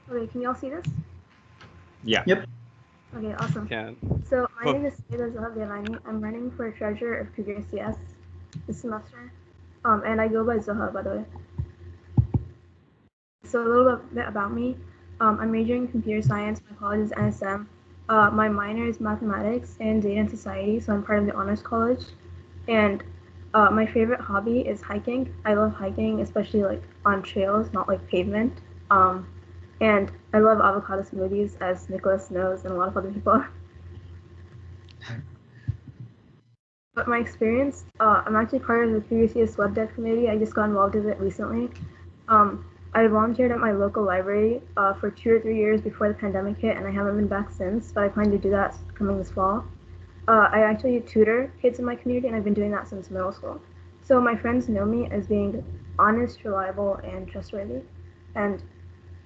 Okay, can y'all see this? Yeah. Yep. Okay, awesome. Can. So my Oh. name is Seda Zoha. I'm running for treasurer of Cougar CS this semester. And I go by Zoha, by the way. So a little bit about me. I'm majoring in computer science. My college is NSM. My minor is mathematics and data and society, so I'm part of the honors college. And my favorite hobby is hiking. I love hiking, especially like on trails, not like pavement. And I love avocado smoothies, as Nicholas knows, and a lot of other people. But my experience, I'm actually part of the PVCS web dev committee. I just got involved in it recently. I volunteered at my local library for 2 or 3 years before the pandemic hit, and I haven't been back since, but I plan to do that coming this fall. I actually tutor kids in my community, and I've been doing that since middle school. So my friends know me as being honest, reliable, and trustworthy, and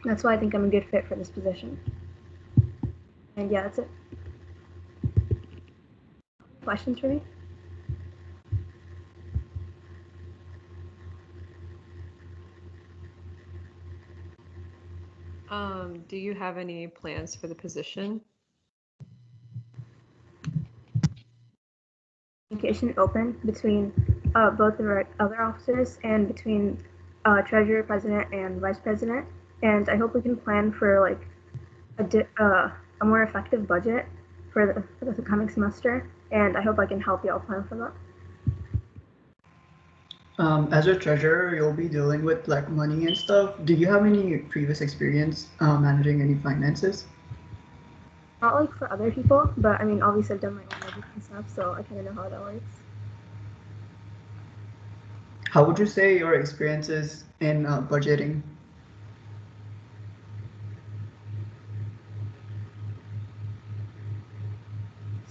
that's why I think I'm a good fit for this position. And yeah, that's it. Questions for me? Do you have any plans for the position? Communication open between both of our other officers and between treasurer, president, and vice president. And I hope we can plan for like a more effective budget for the coming semester. And I hope I can help y'all plan for that. As a treasurer, you'll be dealing with like money and stuff. Do you have any previous experience managing any finances? Not like for other people, but I mean, obviously I've done my own budget and stuff, so I kind of know how that works. How would you say your experiences in budgeting?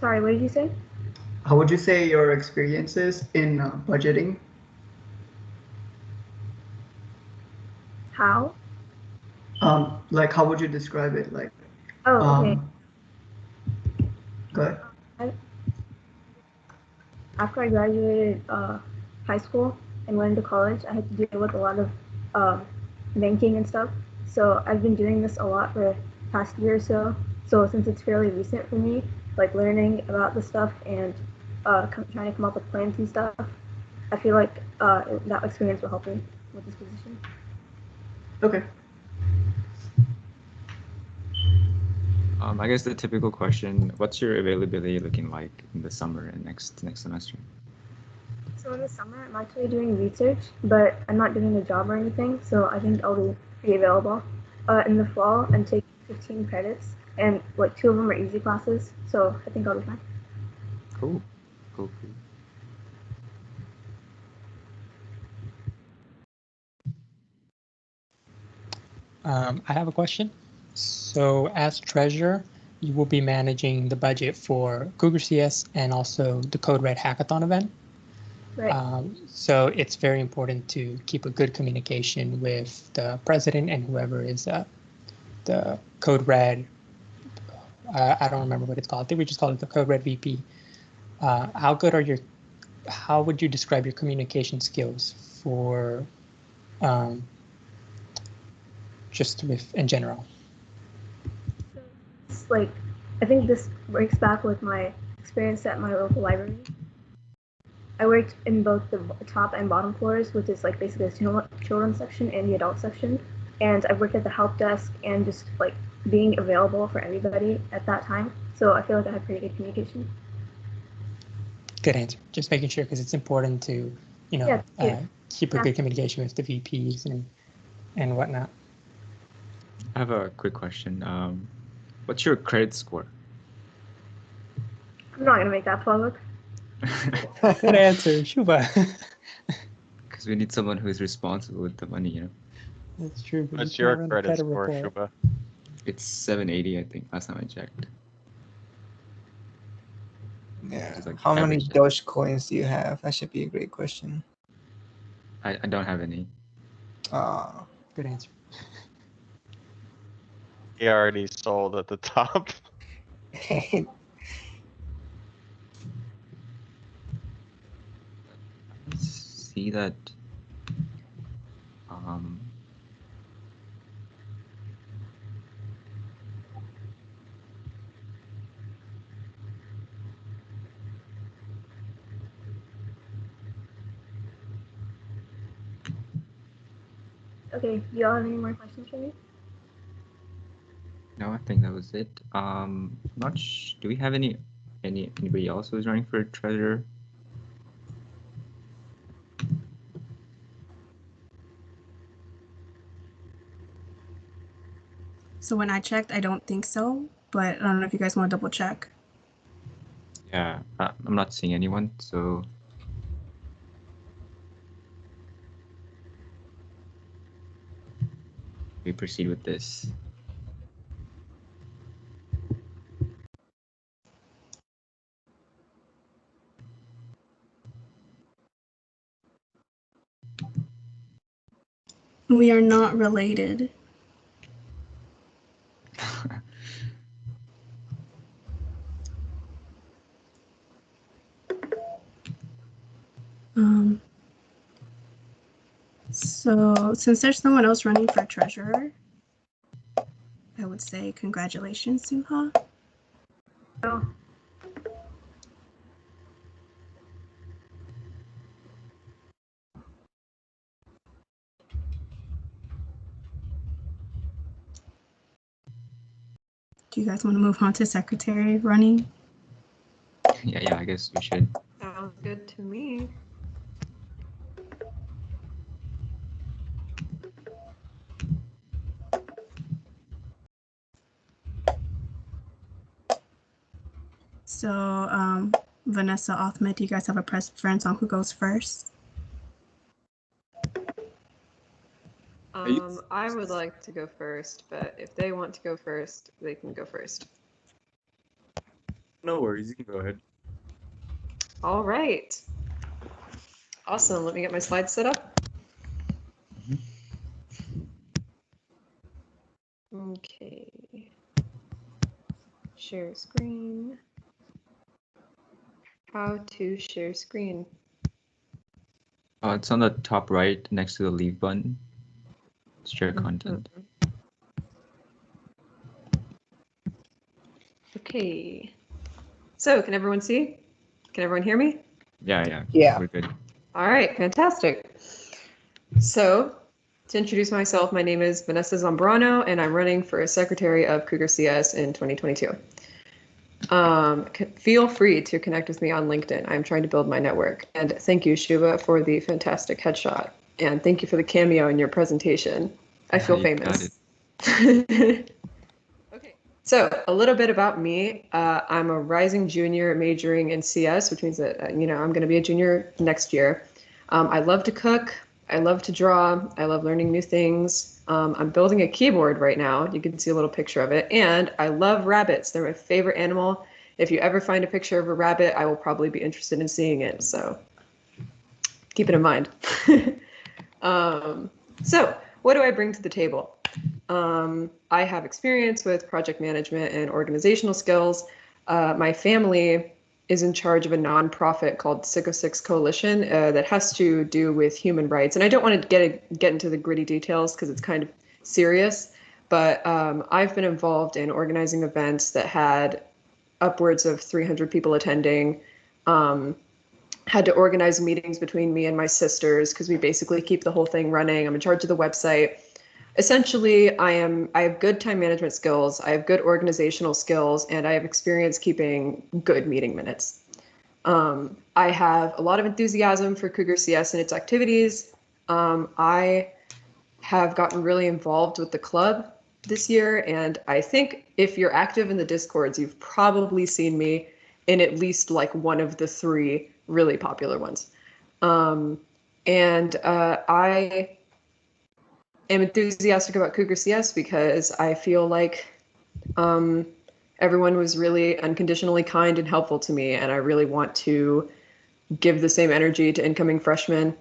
Sorry, what did you say? How would you say your experiences in budgeting? How? Like how would you describe it? Like, Oh, okay. Go ahead. After I graduated high school and went into college, I had to deal with a lot of banking and stuff. So I've been doing this a lot for the past year or so. So since it's fairly recent for me, like learning about the stuff and trying to come up with plans and stuff, I feel like that experience will help me with this position. Okay. I guess the typical question, what's your availability looking like in the summer and next semester? So in the summer, I'm actually doing research, but I'm not doing a job or anything, so I think I'll be available. In the fall, I'm taking 15 credits, and like 2 of them are easy classes, so I think I'll be fine. Cool. Cool. I have a question. So as treasurer, you will be managing the budget for Cougar CS and also the Code Red Hackathon event. Right. So it's very important to keep a good communication with the president and whoever is the Code Red. I don't remember what it's called. I think we just call it the Code Red VP. How would you describe your communication skills for just with in general? It's like, I think this breaks back with my experience at my local library. I worked in both the top and bottom floors, which is like basically the children's section and the adult section. And I've worked at the help desk and just like being available for everybody at that time. So I feel like I have pretty good communication. Good answer. Just making sure, because it's important to, keep a good communication with the VPs and whatnot. I have a quick question. What's your credit score? I'm not gonna make that public. Good answer, Shuba. Because we need someone who's responsible with the money, you know. That's true. But What's your credit score, Shuba? It's 780, I think. Last time I checked. Yeah. Like how many average. Doge coins do you have? That should be a great question. I don't have any. Good answer. He already sold at the top. See that. Okay, do y'all have any more questions for me? No, I think that was it. Do we have anybody else who's running for treasurer? So when I checked, I don't think so, but I don't know if you guys want to double check. Yeah, I'm not seeing anyone, so we proceed with this. We are not related. So since there's no one else running for treasurer, I would say congratulations, Suha. Oh, Do you guys want to move on to secretary running? Yeah, I guess we should. Sounds good to me. So Vanessa, Ahmed, do you guys have a preference on who goes first? I would like to go first, but if they want to go first, they can go first. No worries, you can go ahead. All right. Awesome. Let me get my slides set up. Okay. Share screen. How to share screen. It's on the top right next to the leave button. Share content. Okay. So can everyone see? Can everyone hear me? Yeah. Yeah. We're good. All right, fantastic. So to introduce myself, my name is Vanessa Zambrano, and I'm running for Secretary of Cougar CS in 2022. Feel free to connect with me on LinkedIn. I'm trying to build my network. And thank you, Shuba, for the fantastic headshot. And thank you for the cameo in your presentation. I feel famous. Okay, so a little bit about me. I'm a rising junior majoring in CS, which means that, I'm going to be a junior next year. I love to cook. I love to draw. I love learning new things. I'm building a keyboard right now. You can see a little picture of it. And I love rabbits. They're my favorite animal. If you ever find a picture of a rabbit, I will probably be interested in seeing it. So keep it in mind. So what do I bring to the table? I have experience with project management and organizational skills. My family is in charge of a nonprofit called 606 Coalition that has to do with human rights. And I don't want to get into the gritty details because it's kind of serious, but I've been involved in organizing events that had upwards of 300 people attending. Had to organize meetings between me and my sisters because we basically keep the whole thing running. I'm in charge of the website. Essentially, I have good time management skills, I have good organizational skills, and I have experience keeping good meeting minutes. I have a lot of enthusiasm for Cougar CS and its activities. I have gotten really involved with the club this year, and I think if you're active in the Discords, you've probably seen me in at least like one of the 3 really popular ones. I am enthusiastic about Cougar CS because I feel like everyone was really unconditionally kind and helpful to me, and I really want to give the same energy to incoming freshmen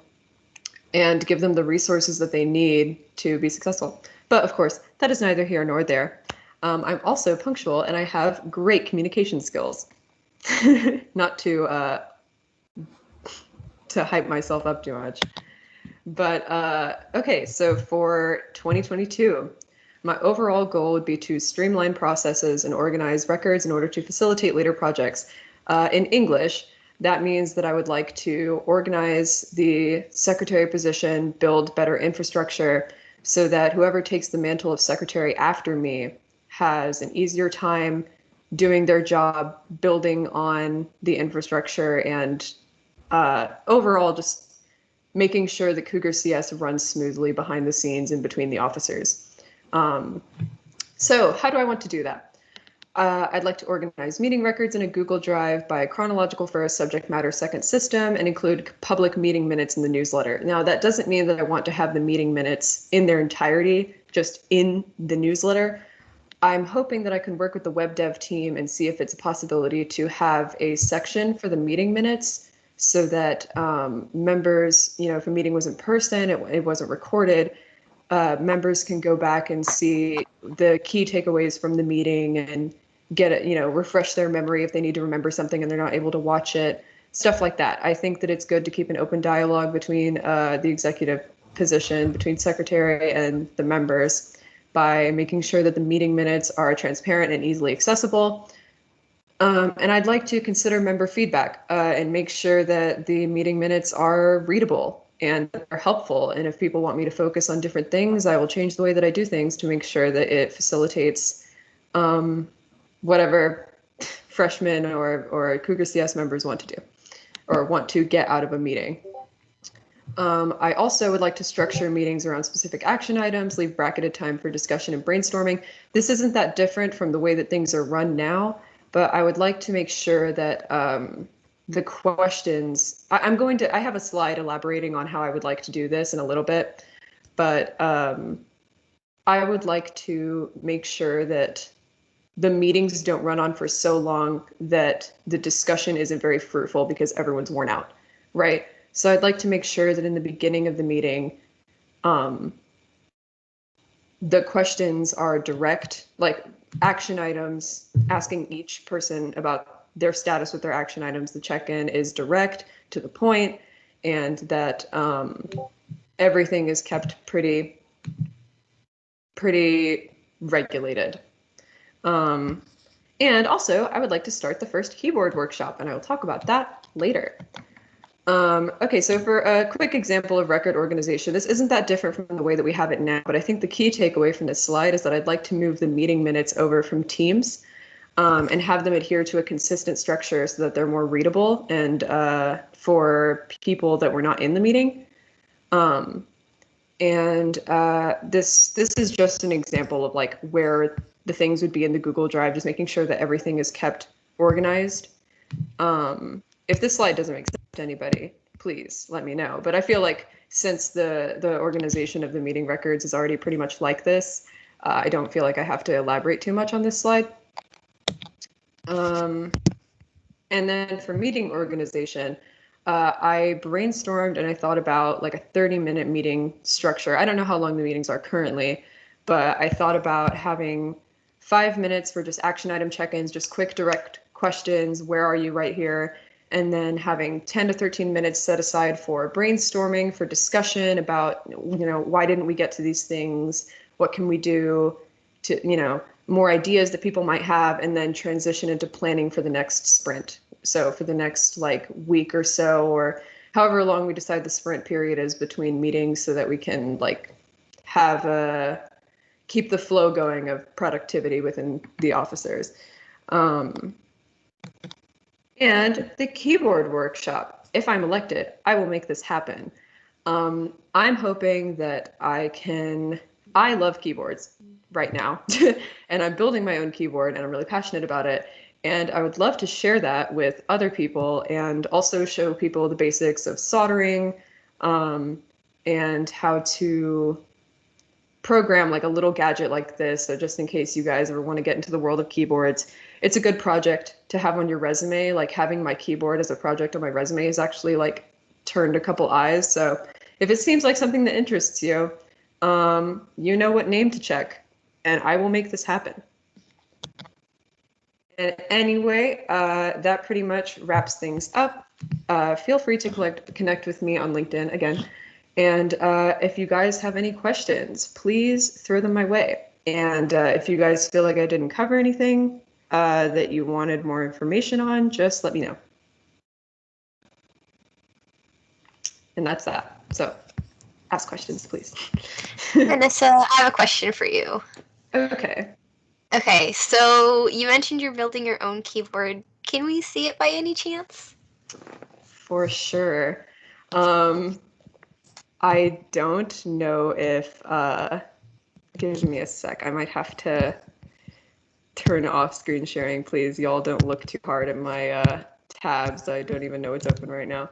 and give them the resources that they need to be successful. But of course, that is neither here nor there. I'm also punctual, and I have great communication skills. Not to hype myself up too much. But okay, so for 2022, my overall goal would be to streamline processes and organize records in order to facilitate later projects. In English, that means that I would like to organize the secretary position, build better infrastructure so that whoever takes the mantle of secretary after me has an easier time doing their job, building on the infrastructure, and overall just making sure that Cougar CS runs smoothly behind the scenes and between the officers. So how do I want to do that? I'd like to organize meeting records in a Google Drive by chronological first, subject matter second system, and include public meeting minutes in the newsletter. Now, that doesn't mean that I want to have the meeting minutes in their entirety, just in the newsletter. I'm hoping that I can work with the web dev team and see if it's a possibility to have a section for the meeting minutes so that members, if a meeting was in person, it wasn't recorded, members can go back and see the key takeaways from the meeting and get it, refresh their memory if they need to remember something and they're not able to watch it, stuff like that. I think that it's good to keep an open dialogue between the executive position, between secretary and the members, by making sure that the meeting minutes are transparent and easily accessible. And I'd like to consider member feedback and make sure that the meeting minutes are readable and are helpful. And if people want me to focus on different things, I will change the way that I do things to make sure that it facilitates whatever freshmen or Cougar CS members want to do or want to get out of a meeting. I also would like to structure meetings around specific action items, leave bracketed time for discussion and brainstorming. This isn't that different from the way that things are run now, but I would like to make sure that the questions, I have a slide elaborating on how I would like to do this in a little bit, but I would like to make sure that the meetings don't run on for so long that the discussion isn't very fruitful because everyone's worn out, right? So I'd like to make sure that in the beginning of the meeting, the questions are direct, like action items, asking each person about their status with their action items. The check-in is direct, to the point, and that everything is kept pretty regulated. And also, I would like to start the first keyboard workshop, and I will talk about that later. Okay, so for a quick example of record organization, this isn't that different from the way that we have it now, but I think the key takeaway from this slide is that I'd like to move the meeting minutes over from Teams and have them adhere to a consistent structure so that they're more readable and for people that were not in the meeting. This is just an example of like where the things would be in the Google Drive, just making sure that everything is kept organized. If this slide doesn't make sense to anybody, please let me know. But I feel like since the organization of the meeting records is already pretty much like this, I don't feel like I have to elaborate too much on this slide. And then for meeting organization, I brainstormed and I thought about like a 30-minute meeting structure. I don't know how long the meetings are currently, but I thought about having 5 minutes for just action item check-ins, just quick direct questions, where are you right here? And then having 10 to 13 minutes set aside for brainstorming, for discussion about, why didn't we get to these things? What can we do to, more ideas that people might have, and then transition into planning for the next sprint. So for the next like week or so, or however long we decide the sprint period is between meetings, so that we can like have keep the flow going of productivity within the officers. And the keyboard workshop, if I'm elected, I will make this happen. I'm hoping that I love keyboards right now, and I'm building my own keyboard and I'm really passionate about it. And I would love to share that with other people and also show people the basics of soldering and how to program like a little gadget like this. So just in case you guys ever want to get into the world of keyboards, it's a good project to have on your resume. Like having my keyboard as a project on my resume is actually like turned a couple eyes. So if it seems like something that interests you, you know what name to check, and I will make this happen. And anyway, that pretty much wraps things up. Feel free to connect with me on LinkedIn again. And if you guys have any questions, please throw them my way. And if you guys feel like I didn't cover anything that you wanted more information on, just let me know. And that's that. So ask questions, please. Vanessa, I have a question for you. Okay. Okay, so you mentioned you're building your own keyboard. Can we see it by any chance? For sure. I don't know if, give me a sec. I might have to turn off screen sharing, please. Y'all don't look too hard at my tabs. I don't even know what's open right now.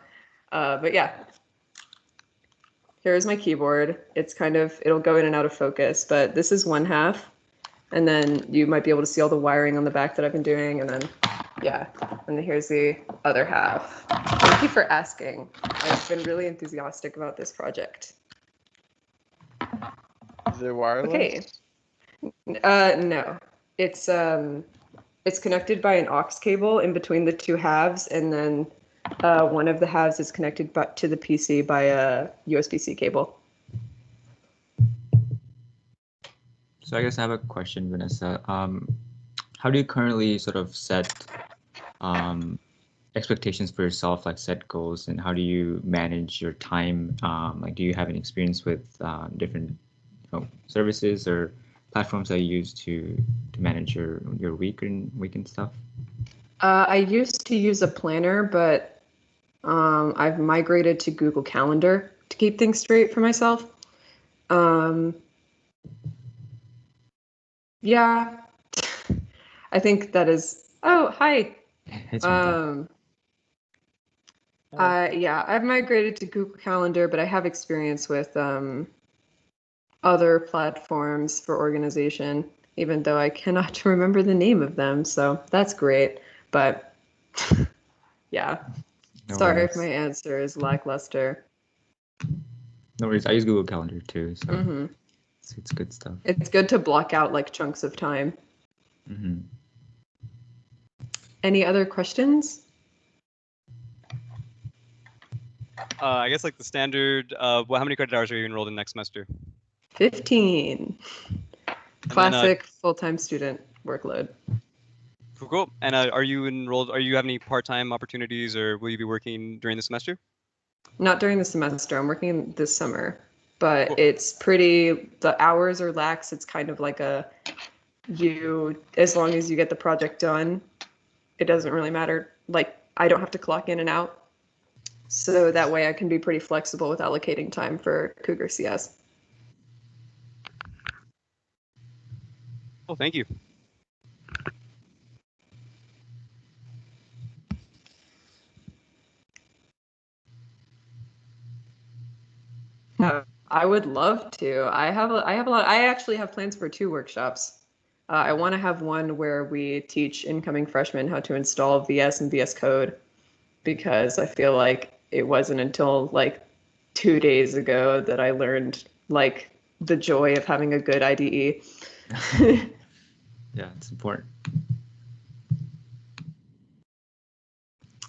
But yeah, here's my keyboard. It's kind of, it'll go in and out of focus, but this is one half. And then you might be able to see all the wiring on the back that I've been doing. And then, yeah, and then here's the other half. Thank you for asking. I've been really enthusiastic about this project. Is it wireless? Okay. No, it's connected by an aux cable in between the two halves, and then one of the halves is connected to the PC by a USB-C cable. So I guess I have a question, Vanessa. How do you currently sort of set expectations for yourself, like set goals, and how do you manage your time? Like, do you have any experience with different services or platforms that you use to manage your week and stuff? I used to use a planner, but I've migrated to Google Calendar to keep things straight for myself. Yeah, I think that is. Oh, hi. Yeah, I've migrated to Google Calendar, but I have experience with other platforms for organization, even though I cannot remember the name of them. So that's great. But yeah, No sorry worries. if my answer is lackluster. No worries. I use Google Calendar too, so it's good stuff. It's good to block out like chunks of time. Any other questions? I guess like the standard. How many credit hours are you enrolled in next semester? 15. Classic full-time student workload. Cool. And are you enrolled? Are you have any part-time opportunities, or will you be working during the semester? Not during the semester. I'm working this summer, but it's pretty. The hours are lax. It's kind of like as long as you get the project done, it doesn't really matter. Like, I don't have to clock in and out. So that way I can be pretty flexible with allocating time for Cougar CS. Oh, thank you. I would love to. I have a lot. I actually have plans for 2 workshops. I want to have one where we teach incoming freshmen how to install VS and VS Code, because I feel like it wasn't until like 2 days ago that I learned like the joy of having a good IDE. Yeah, it's important.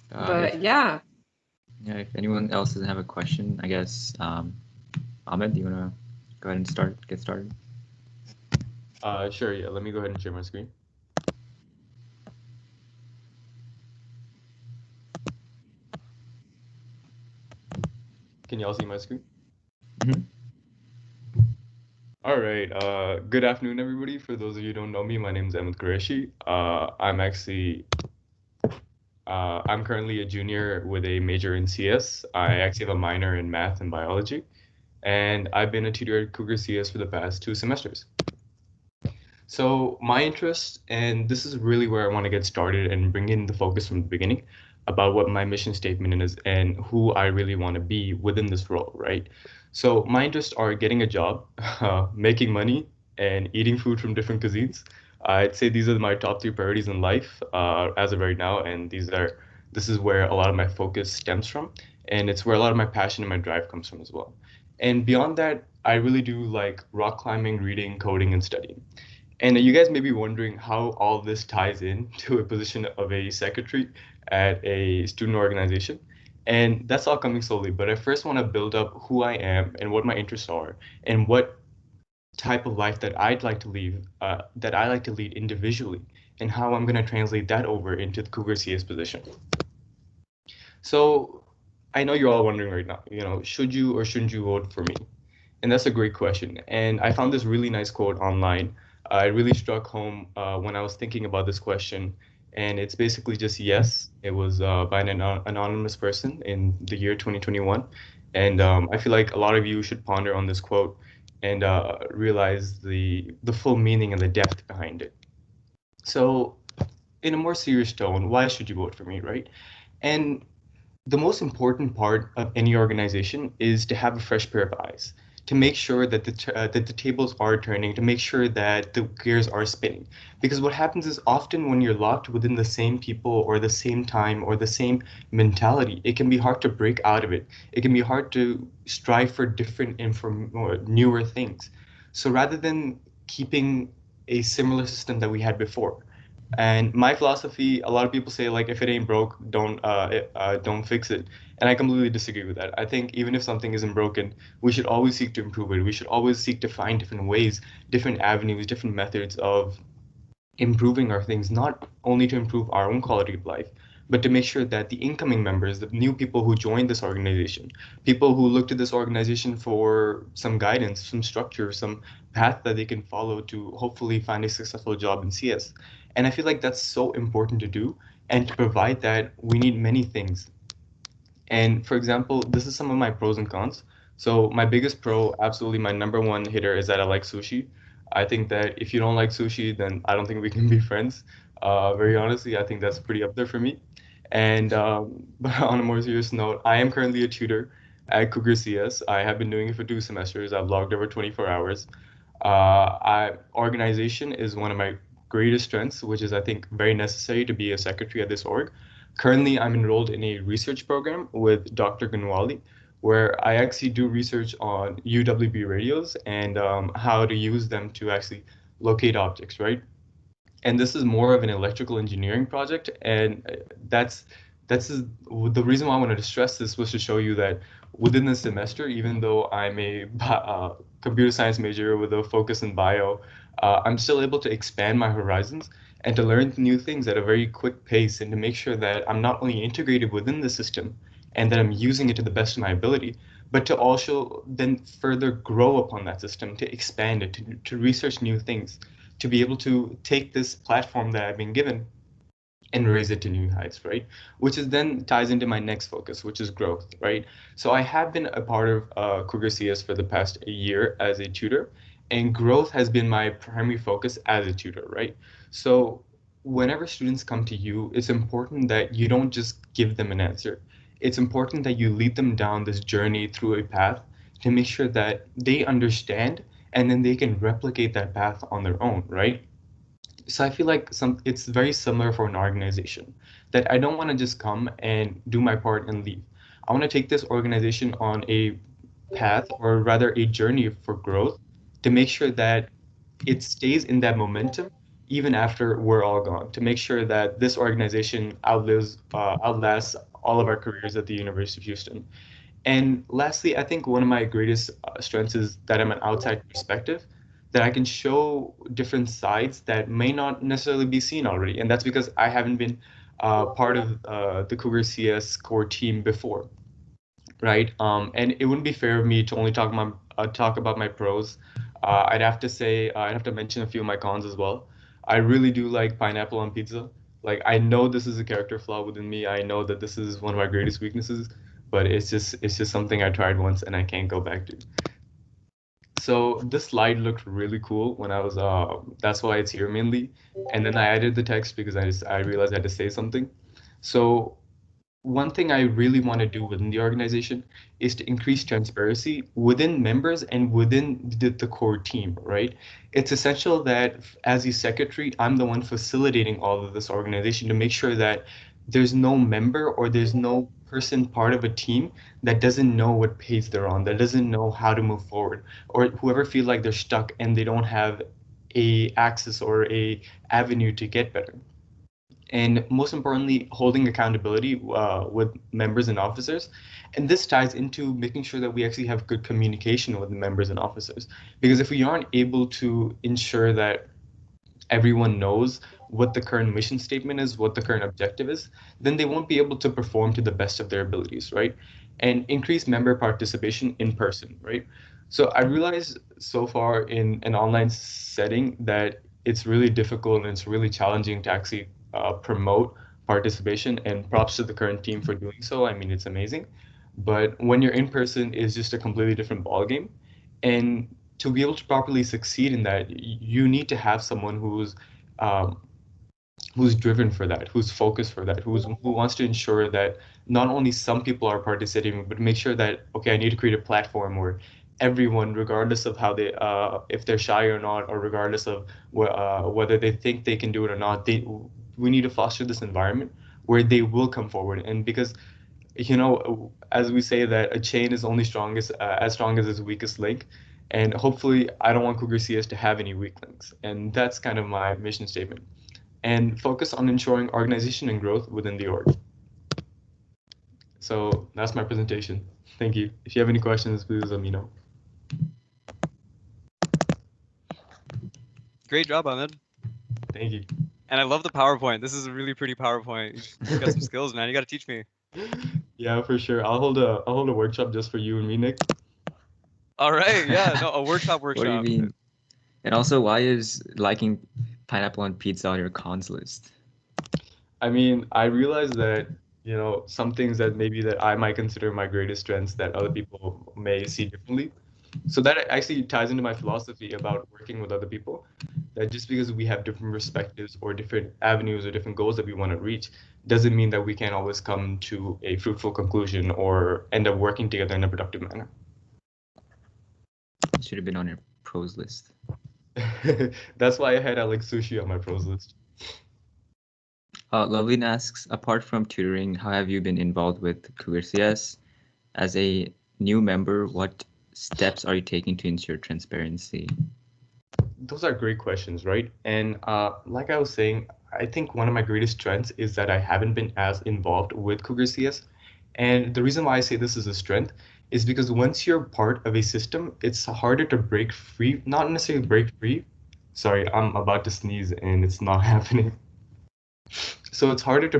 But yeah. Yeah, if anyone else doesn't have a question, I guess, Ahmed, do you want to go ahead and get started? Sure, yeah. Let me go ahead and share my screen. Can y'all see my screen? All right. Good afternoon, everybody. For those of you who don't know me, my name is Ahmed Qureshi. I'm currently a junior with a major in CS. I actually have a minor in math and biology, and I've been a tutor at Cougar CS for the past 2 semesters. So my interest, and this is really where I want to get started and bring in the focus from the beginning about what my mission statement is and who I really want to be within this role, right? So my interests are getting a job, making money, and eating food from different cuisines. I'd say these are my top 3 priorities in life as of right now, and this is where a lot of my focus stems from, and it's where a lot of my passion and my drive comes from as well. And beyond that, I really do like rock climbing, reading, coding, and studying. And you guys may be wondering how all this ties in to a position of a secretary at a student organization. And that's all coming slowly. But I first want to build up who I am and what my interests are and what type of life that I'd like to lead individually, and how I'm going to translate that over into the Cougar CS position. So I know you're all wondering right now, should you or shouldn't you vote for me? And that's a great question. And I found this really nice quote online. It really struck home when I was thinking about this question. And it's basically just yes. It was by an anonymous person in the year 2021. And I feel like a lot of you should ponder on this quote and realize the full meaning and the depth behind it. So, in a more serious tone, why should you vote for me, right? And the most important part of any organization is to have a fresh pair of eyes, to make sure that the tables are turning, to make sure that the gears are spinning. Because what happens is often when you're locked within the same people or the same time or the same mentality, it can be hard to break out of it. It can be hard to strive for different or newer things. So rather than keeping a similar system that we had before, and my philosophy, a lot of people say like if it ain't broke, don't fix it. And I completely disagree with that. I think even if something isn't broken, we should always seek to improve it. We should always seek to find different ways, different avenues, different methods of improving our things, not only to improve our own quality of life, but to make sure that the incoming members, the new people who join this organization, people who look to this organization for some guidance, some structure, some path that they can follow to hopefully find a successful job in CS. And I feel like that's so important to do. And to provide that, we need many things. And for example, this is some of my pros and cons. So my biggest pro, absolutely my number one hitter, is that I like sushi. I think that if you don't like sushi, then I don't think we can be friends. Very honestly, I think that's pretty up there for me. And but on a more serious note, I am currently a tutor at Cougar CS. I have been doing it for 2 semesters. I've logged over 24 hours. Organization is one of my greatest strengths, which is I think very necessary to be a secretary at this org. Currently, I'm enrolled in a research program with Dr. Gunwali, where I actually do research on UWB radios and how to use them to actually locate objects, right? And this is more of an electrical engineering project, and the reason why I wanted to stress this was to show you that within the semester, even though I'm a computer science major with a focus in bio, I'm still able to expand my horizons and to learn new things at a very quick pace, and to make sure that I'm not only integrated within the system and that I'm using it to the best of my ability, but to also then further grow upon that system, to expand it, to research new things, to be able to take this platform that I've been given and raise it to new heights, right? Which is then ties into my next focus, which is growth, right? So I have been a part of Cougar CS for the past year as a tutor, and growth has been my primary focus as a tutor, right? So whenever students come to you, it's important that you don't just give them an answer. It's important that you lead them down this journey through a path to make sure that they understand and then they can replicate that path on their own, right? So I feel like it's very similar for an organization, that I don't want to just come and do my part and leave. I want to take this organization on a path, or rather a journey for growth, to make sure that it stays in that momentum even after we're all gone, to make sure that this organization outlasts all of our careers at the University of Houston. And lastly, I think one of my greatest strengths is that I'm an outside perspective, that I can show different sides that may not necessarily be seen already. And that's because I haven't been part of the Cougar CS core team before, right? And it wouldn't be fair of me to only talk about my pros. I'd have to say, I'd have to mention a few of my cons as well. I really do like pineapple on pizza. Like, I know this is a character flaw within me. I know that this is one of my greatest weaknesses, but it's just something I tried once and I can't go back to. So this slide looked really cool when I was that's why it's here mainly. And then I added the text because I realized I had to say something. So one thing I really want to do within the organization is to increase transparency within members and within the core team, right? It's essential that as the secretary, I'm the one facilitating all of this organization to make sure that there's no member or there's no person part of a team that doesn't know what page they're on, that doesn't know how to move forward, or whoever feel like they're stuck and they don't have a access or a avenue to get better. And most importantly, holding accountability with members and officers. And this ties into making sure that we actually have good communication with the members and officers. Because if we aren't able to ensure that everyone knows what the current mission statement is, what the current objective is, then they won't be able to perform to the best of their abilities, right? And increase member participation in person, right? So I realized so far in an online setting that it's really difficult and it's really challenging to actually promote participation. And props to the current team for doing so. I mean, it's amazing. But when you're in person, is just a completely different ballgame. And to be able to properly succeed in that, you need to have someone um, who's driven for that, who's focused for that, who wants to ensure that not only some people are participating, but make sure that, okay, I need to create a platform where everyone, regardless of how they, if they're shy or not, or regardless of whether they think they can do it or not, we need to foster this environment where they will come forward. And because, as we say that a chain is only strongest as strong as its weakest link. And hopefully, I don't want Cougar CS to have any weak links. And that's kind of my mission statement, and focus on ensuring organization and growth within the org. So that's my presentation. Thank you. If you have any questions, please let me know. Great job, Ahmed. Thank you. And I love the PowerPoint. This is a really pretty PowerPoint. You got some skills, man. You got to teach me. Yeah, for sure. I'll hold a workshop just for you and me, Nick. All right. Yeah. No, a workshop. What do you mean? And also, why is liking pineapple on pizza on your cons list? I mean, I realize that, some things that maybe that I might consider my greatest strengths that other people may see differently. So that actually ties into my philosophy about working with other people, that just because we have different perspectives or different avenues or different goals that we want to reach doesn't mean that we can't always come to a fruitful conclusion or end up working together in a productive manner. It should have been on your pros list. That's why I had Alex Sushi on my pros list. Loveline asks, apart from tutoring, how have you been involved with Cougar CS? As a new member, what steps are you taking to ensure transparency? Those are great questions, right? And like I was saying, I think one of my greatest strengths is that I haven't been as involved with Cougar CS. And the reason why I say this is a strength is because once you're part of a system, it's harder to break free, not necessarily break free. Sorry, I'm about to sneeze and it's not happening. So it's harder to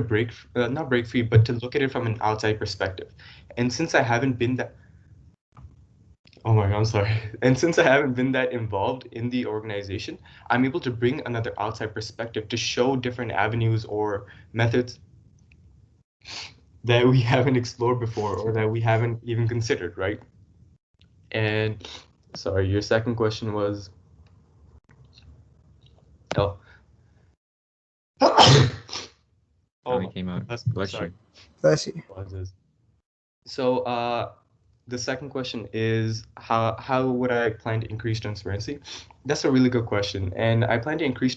not break free, but to look at it from an outside perspective. And since I haven't been that, oh my God, I'm sorry. And since I haven't been that involved in the organization, I'm able to bring another outside perspective to show different avenues or methods that we haven't explored before or that we haven't even considered, right? And sorry, your second question was, oh. Oh, it came out. Bless sorry. you. Bless you. So the second question is how would I plan to increase transparency? That's a really good question, and I plan to increase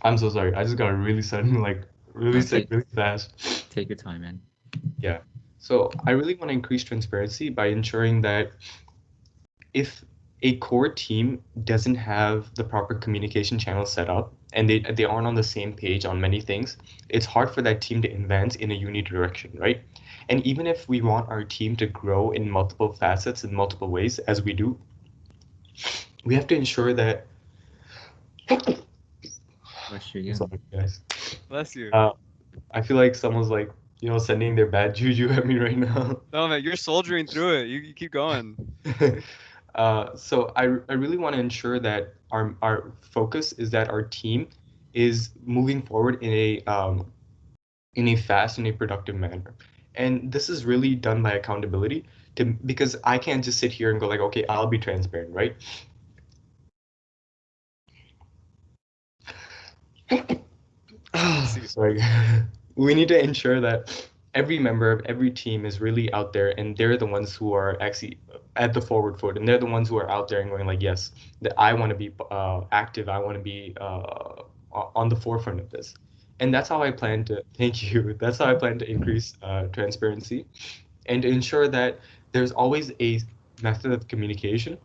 I'm so sorry. I just got really sudden, really sick, really fast. Take your time, man. Yeah. So I really want to increase transparency by ensuring that if a core team doesn't have the proper communication channels set up and they aren't on the same page on many things, it's hard for that team to advance in a unique direction, right? And even if we want our team to grow in multiple facets in multiple ways, as we do, we have to ensure that. Bless you again. Sorry, guys. Bless you. I feel like someone's sending their bad juju at me right now. No, man, you're soldiering through it. You keep going. So I really want to ensure that our focus is that our team is moving forward in a fast and a productive manner. And this is really done by accountability because I can't just sit here and go okay, I'll be transparent, right? Sorry. We need to ensure that every member of every team is really out there and they're the ones who are actually at the forward foot, and they're the ones who are out there and going yes, that I want to be active, I want to be on the forefront of this. And that's how I plan to, thank you, that's how I plan to increase transparency and to ensure that there's always a method of communication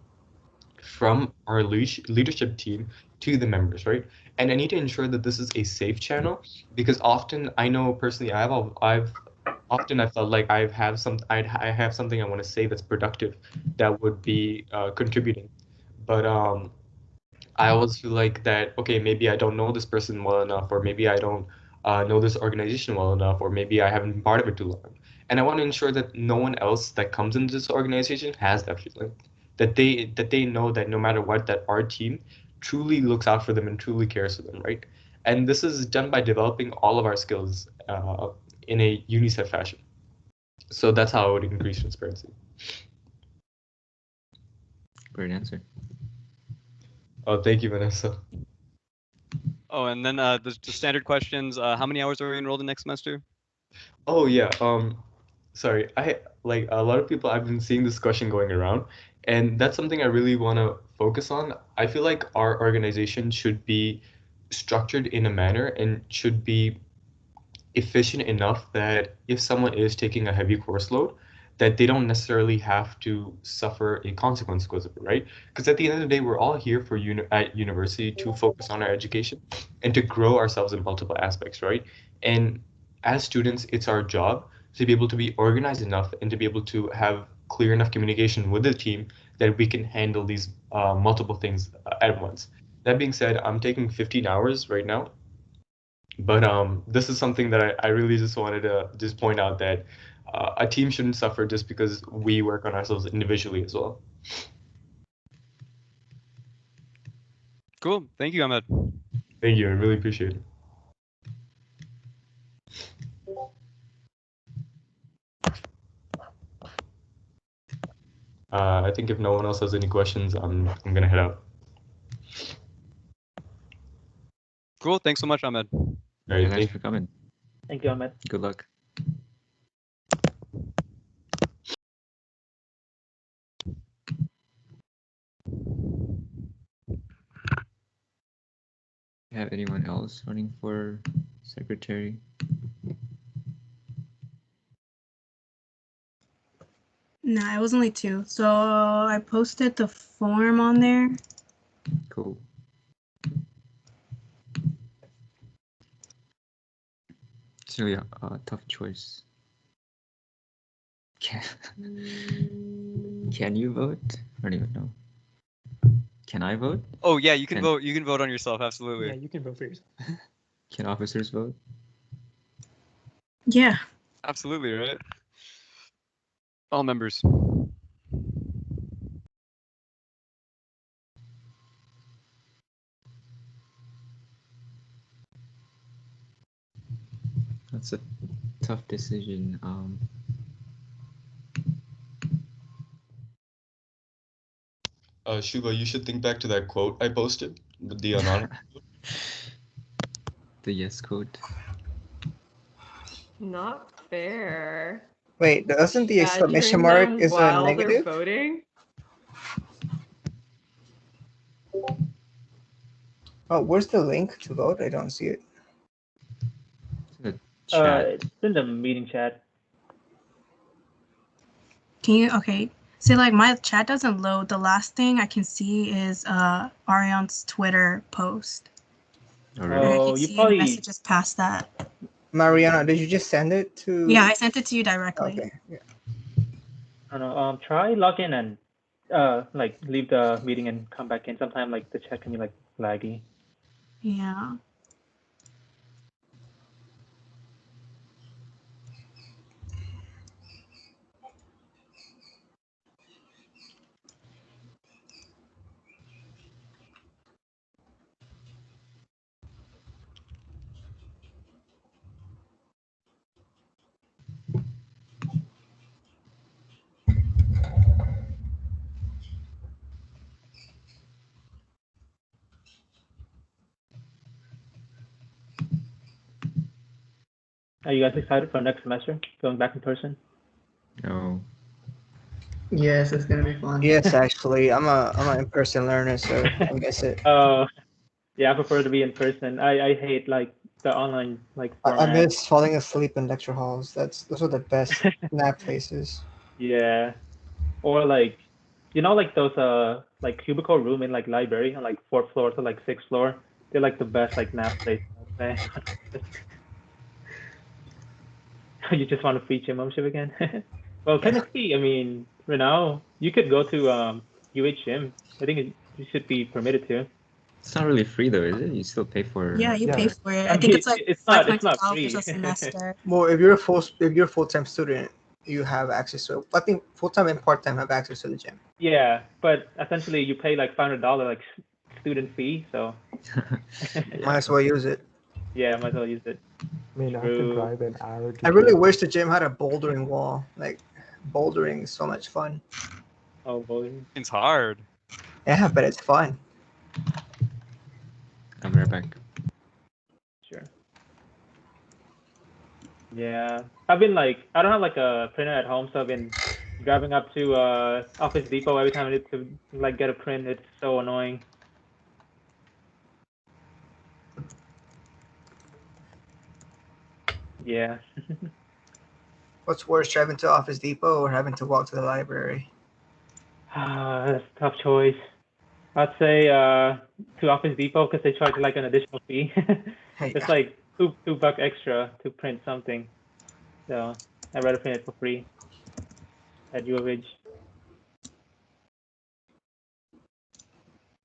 from our leadership team to the members, right? And I need to ensure that this is a safe channel because often I know personally I felt like I have something I want to say that's productive that would be contributing, but I always feel like that okay, maybe I don't know this person well enough, or maybe I don't know this organization well enough, or maybe I haven't been part of it too long. And I want to ensure that no one else that comes into this organization has that feeling. That they know that no matter what, that our team truly looks out for them and truly cares for them, right? And this is done by developing all of our skills in a UNICEF fashion. So that's how I would increase transparency. Great answer. Oh, thank you, Vanessa. Oh, and then the standard questions. How many hours are we enrolled in next semester? Oh yeah. Sorry. I like a lot of people. I've been seeing this question going around, and that's something I really want to focus on. I feel like our organization should be structured in a manner and should be efficient enough that if someone is taking a heavy course load, that they don't necessarily have to suffer a consequence because of it, right? Because at the end of the day, we're all here for at university to focus on our education and to grow ourselves in multiple aspects, right? And as students, it's our job to be able to be organized enough and to be able to have clear enough communication with the team that we can handle these multiple things at once. That being said, I'm taking 15 hours right now, but this is something that I really just wanted to just point out that a team shouldn't suffer just because we work on ourselves individually as well. Cool. Thank you, Ahmed. Thank you. I really appreciate it. I think if no one else has any questions, I'm gonna head out. Cool. Thanks so much, Ahmed. All right, Thanks for coming. Thank you, Ahmed. Good luck. Have anyone else running for secretary? Nah, it was only 2. So I posted the form on there. Cool. It's really a tough choice. Can you vote? I don't even know. Can I vote? Oh yeah, you can vote. You can vote on yourself. Absolutely. Yeah, you can vote for yourself. Can officers vote? Yeah. Absolutely, right? All members. That's a tough decision. Shuba, you should think back to that quote I posted with the anonymous. The yes quote. Not fair. Wait, doesn't the exclamation Badgering mark them is a while they're negative? voting? Oh, where's the link to vote? I don't see it. It's in the meeting chat. Can you, okay. See, like my chat doesn't load. The last thing I can see is Arion's Twitter post. Oh, And I Oh, can you see the probably. messages past that. Mariana, did you just send it to? Yeah, I sent it to you directly. Okay. Yeah. I don't know. Try log in and like leave the meeting and come back in. Sometimes like the chat can be like laggy. Yeah. Are you guys excited for next semester? Going back in person? No. Yes, it's gonna be fun. Yes, actually, I'm an in-person learner, so I miss it. Yeah, I prefer to be in person. I hate like the online like I format. miss falling asleep in lecture halls. Those are the best nap places. Yeah, or like, you know, like those like cubicle room in like library on like 4th floor to like 6th floor. They're like the best like nap place. I would say. You just want a free gym membership again? Well, technically, I mean, right now you could go to UH gym. I think you should be permitted to. It's not really free though, is it? You still pay for. Yeah, you pay for it. I I think mean, it's like it's not $500 free. a semester. Well, if you're a full-time student, you have access to it. I think full-time and part-time have access to the gym. Yeah, but essentially you pay like $500 like student fee, so Might as well use it. yeah, might as well use it. I mean, I have to True. drive an hour to I really gym. wish the gym had a bouldering wall. Like, bouldering is so much fun. Oh, boy. It's hard. Yeah, but it's fun. I'll be right back. Sure. Yeah, I've been like, I don't have like a printer at home, so I've been driving up to Office Depot every time I need to like get a print. It's so annoying. Yeah. What's worse, driving to Office Depot or having to walk to the library? That's a tough choice. I'd say to Office Depot because they charge like an additional fee. It's like $2 extra to print something. So I'd rather print it for free at U of H.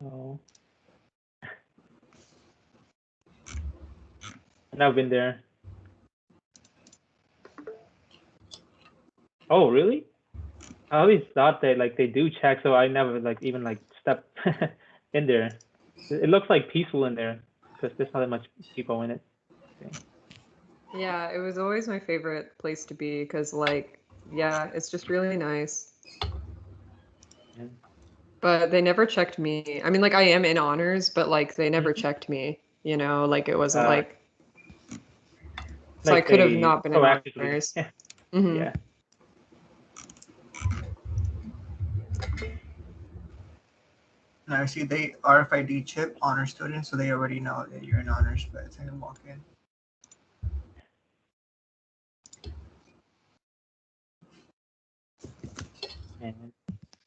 Oh. And I've been there. Oh, really? I always thought that like they do check, so I never like even like step in there. It looks like peaceful in there because there's not that much people in it. Yeah, it was always my favorite place to be because, like, yeah, it's just really nice. Yeah. But they never checked me. I mean, like, I am in honors, but like, they never checked me. You know, like it wasn't like. So like I could have they not been in proactively- honors. Yeah. Now, see, they RFID chip honor students, so they already know that you're in honors by the time you walk in.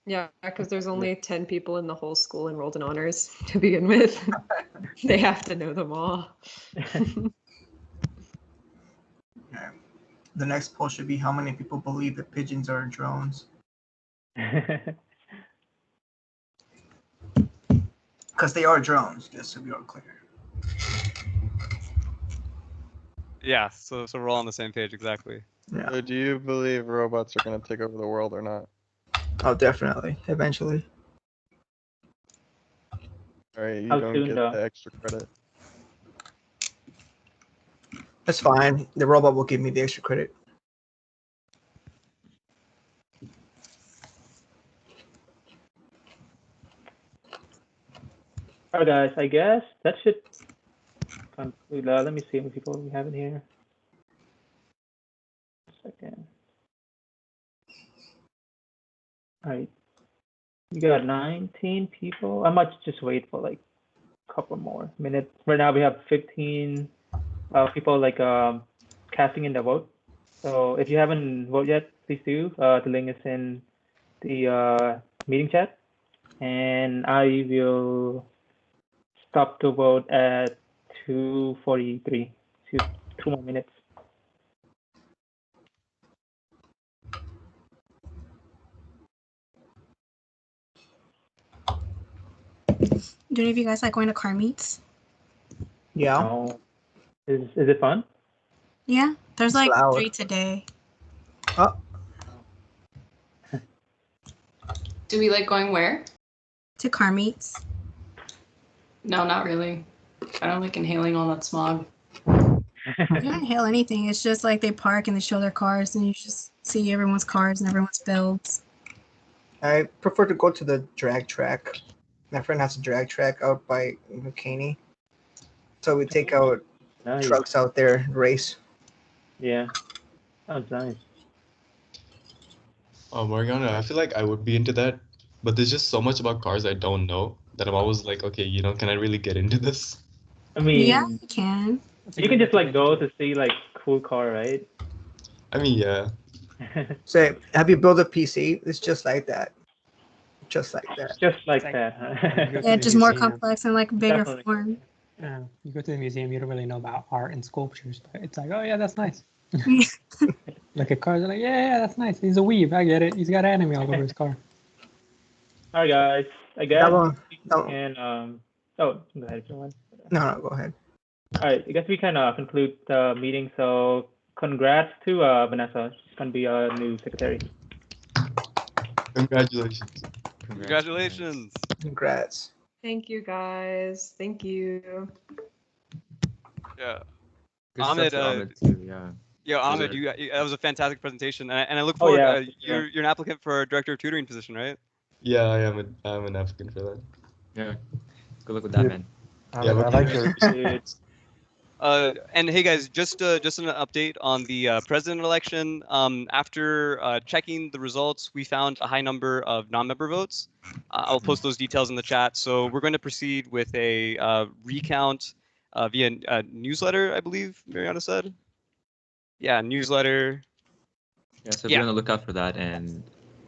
Yeah, because there's only 10 people in the whole school enrolled in honors to begin with. They have to know them all. Yeah. The next poll should be how many people believe that pigeons are drones. Because they are drones, just so we are clear. Yeah, so we're all on the same page, exactly. Yeah. So do you believe robots are going to take over the world or not? Oh, definitely. Eventually. All right, you How don't soon, get though? the extra credit. That's fine. The robot will give me the extra credit. All right, guys. I guess that should conclude. Let me see how many people we have in here. A second. All right. We got 19 people. I might just wait for like a couple more minutes. Right now we have 15 people like casting in the vote. So if you haven't voted yet, please do. The link is in the meeting chat, and I will stop the vote at 2:43. 2 more minutes. Do any of you guys like going to car meets? Yeah. No. Is it fun? Yeah, there's It's like loud. 3 today. Oh, Do we like going where? To car meets. No, not really. I don't like inhaling all that smog. You don't inhale anything. It's just like they park and they show their cars, and you just see everyone's cars and everyone's builds. I prefer to go to the drag track. My friend has a drag track out by McKinney. So we take out Nice. trucks out there and race. Yeah. Sounds nice. Morgana, I feel like I would be into that, but there's just so much about cars I don't know that I'm always like, okay, can I really get into this? I mean, Yeah, you can. you can just like go to see like cool car, right? I mean, yeah. So have you built a PC? It's just like that. Just like that. Just like It's like- that, huh? You go to Yeah, the just more museum. complex and like bigger Definitely. form. You go to the museum, you don't really know about art and sculptures, but it's like, oh yeah, that's nice. Look at cars, they're like, yeah, that's nice. He's a weeb, I get it. He's got anime all over his car. All right, guys. I guess That one. we can. Oh, go ahead, Joanne. No, go ahead. All right. I guess we can conclude the meeting. So congrats to Vanessa. She's gonna be a new secretary. Congratulations. Congratulations. Congrats. Thank you, guys. Thank you. Yeah. Good stuff Ahmed, to Ahmed too, yeah. Yeah, Ahmed, Those that was a fantastic presentation, and I look Oh, forward. yeah, You're an applicant for a director of tutoring position, right? Yeah, I'm an applicant for that. Yeah. Good luck with that, Yeah. man. Yeah, I but like your And hey guys, just an update on the president election. After checking the results, we found a high number of non-member votes. I'll post those details in the chat. So we're going to proceed with a recount via newsletter, I believe Mariana said. Yeah, newsletter. Yeah, so be on the lookout for that and.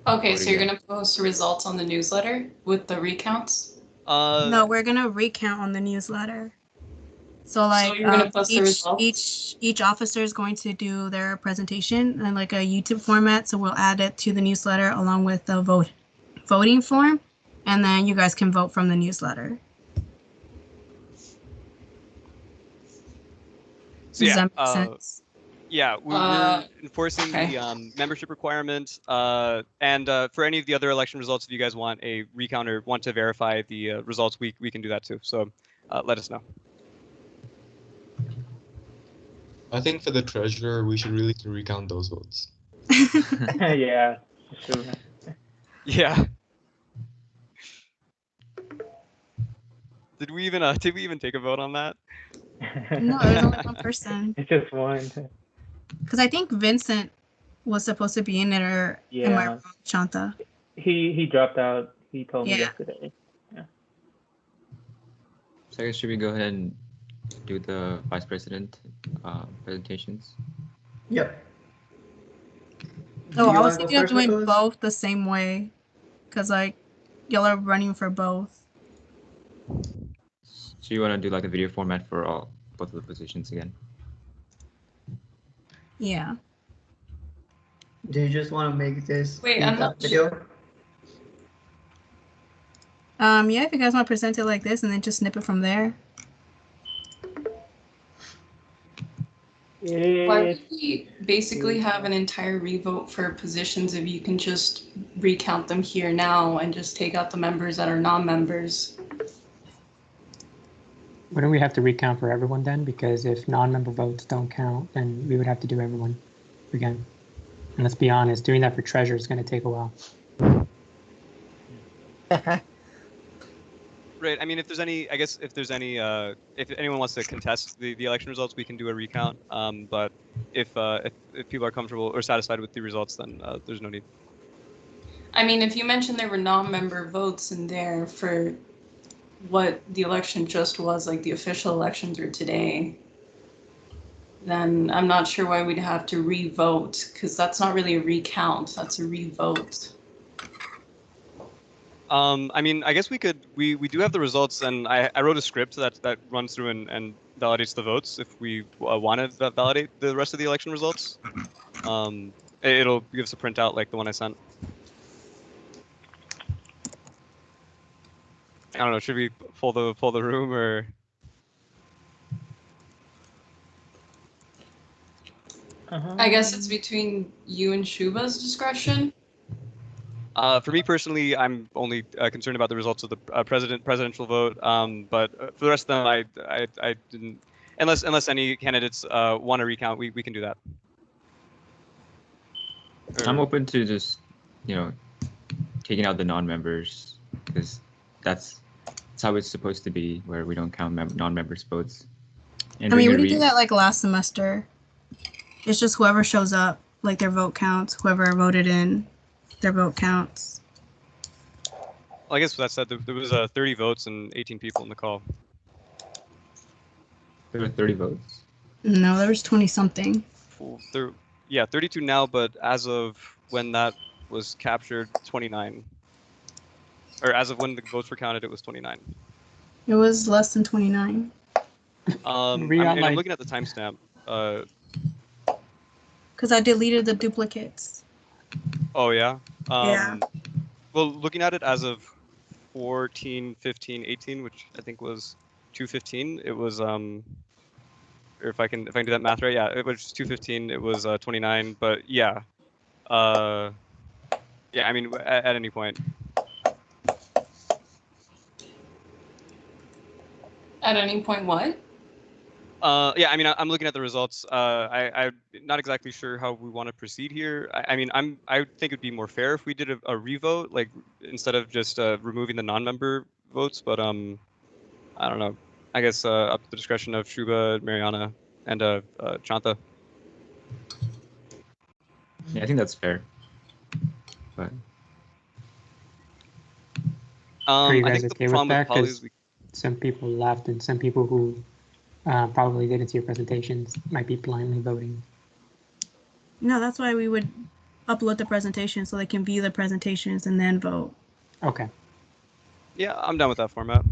Okay, vote so you're again. gonna post results on the newsletter with the recounts? No, we're gonna recount on the newsletter. So like you're gonna post the results? each officer is going to do their presentation in like a YouTube format. So we'll add it to the newsletter along with the voting form, and then you guys can vote from the newsletter. So Does yeah, that make sense? Yeah, we're enforcing the membership requirement, and for any of the other election results, if you guys want a recount or want to verify the results, we can do that too. So let us know. I think for the treasurer, we should really recount those votes. Yeah, true. Yeah. Did we even take a vote on that? No, there's only one person. It's just one. Because I think Vincent was supposed to be in it, or am I Yeah. wrong, Shanta? He dropped out. He told me Yeah. yesterday. Yeah. So I guess should we go ahead and do the vice president presentations? Yep. Oh, Do you I was wanna go thinking of first, doing Nicholas? both the same way, because like y'all are running for both. So you want to do like a video format for both of the positions again? Yeah. Do you just want to make this Wait, I'm not video? Yeah, if you guys want to present it like this and then just snip it from there. Why would we basically have an entire revote for positions if you can just recount them here now and just take out the members that are non-members? Wouldn't we have to recount for everyone then? Because if non-member votes don't count, then we would have to do everyone again. And let's be honest, doing that for treasurer is going to take a while. Right. I mean, if there's any, I guess if there's any, if anyone wants to contest the election results, we can do a recount. But if people are comfortable or satisfied with the results, then there's no need. I mean, if you mentioned there were non-member votes in there for what the election just was, like the official election through today, then I'm not sure why we'd have to re-vote, because that's not really a recount, that's a re-vote. I mean, I guess we do have the results, and I wrote a script that runs through and validates the votes if we want to validate the rest of the election results. It'll give us a printout like the one I sent. I don't know. Should we pull the room or? I guess it's between you and Shuba's discretion. For me personally, I'm only concerned about the results of the presidential vote. But for the rest of them, I didn't. Unless any candidates want to recount, we can do that. I'm open to just, taking out the non-members because that's how it's supposed to be, where we don't count non-members' votes. And I mean, we did do that like last semester. It's just whoever shows up, like their vote counts. Whoever voted in, their vote counts. Well, I guess that said, there was 30 votes and 18 people in the call. There were 30 votes. No, there was 20 something. Yeah, 32 now, but as of when that was captured, 29. Or as of when the votes were counted, it was 29. It was less than 29. I'm looking at the timestamp. Because I deleted the duplicates. Oh yeah. Yeah. Well, looking at it as of 14, 15, 18, which I think was 2:15, it was or or if I can do that math right, yeah, it was 215. It was 29, but yeah, yeah. I mean, at any point. At any point, what? Yeah, I mean, I'm looking at the results. I'm not exactly sure how we want to proceed here. I mean, I think it'd be more fair if we did a revote, like instead of just removing the non-member votes. But I don't know. I guess up to the discretion of Shuba, Mariana, and Chanta. Yeah, I think that's fair. But Are you I guys think okay the with problem with that? Poly is Because some people left, and some people who probably didn't see your presentations might be blindly voting. No, that's why we would upload the presentation so they can view the presentations and then vote. Okay. Yeah, I'm done with that format.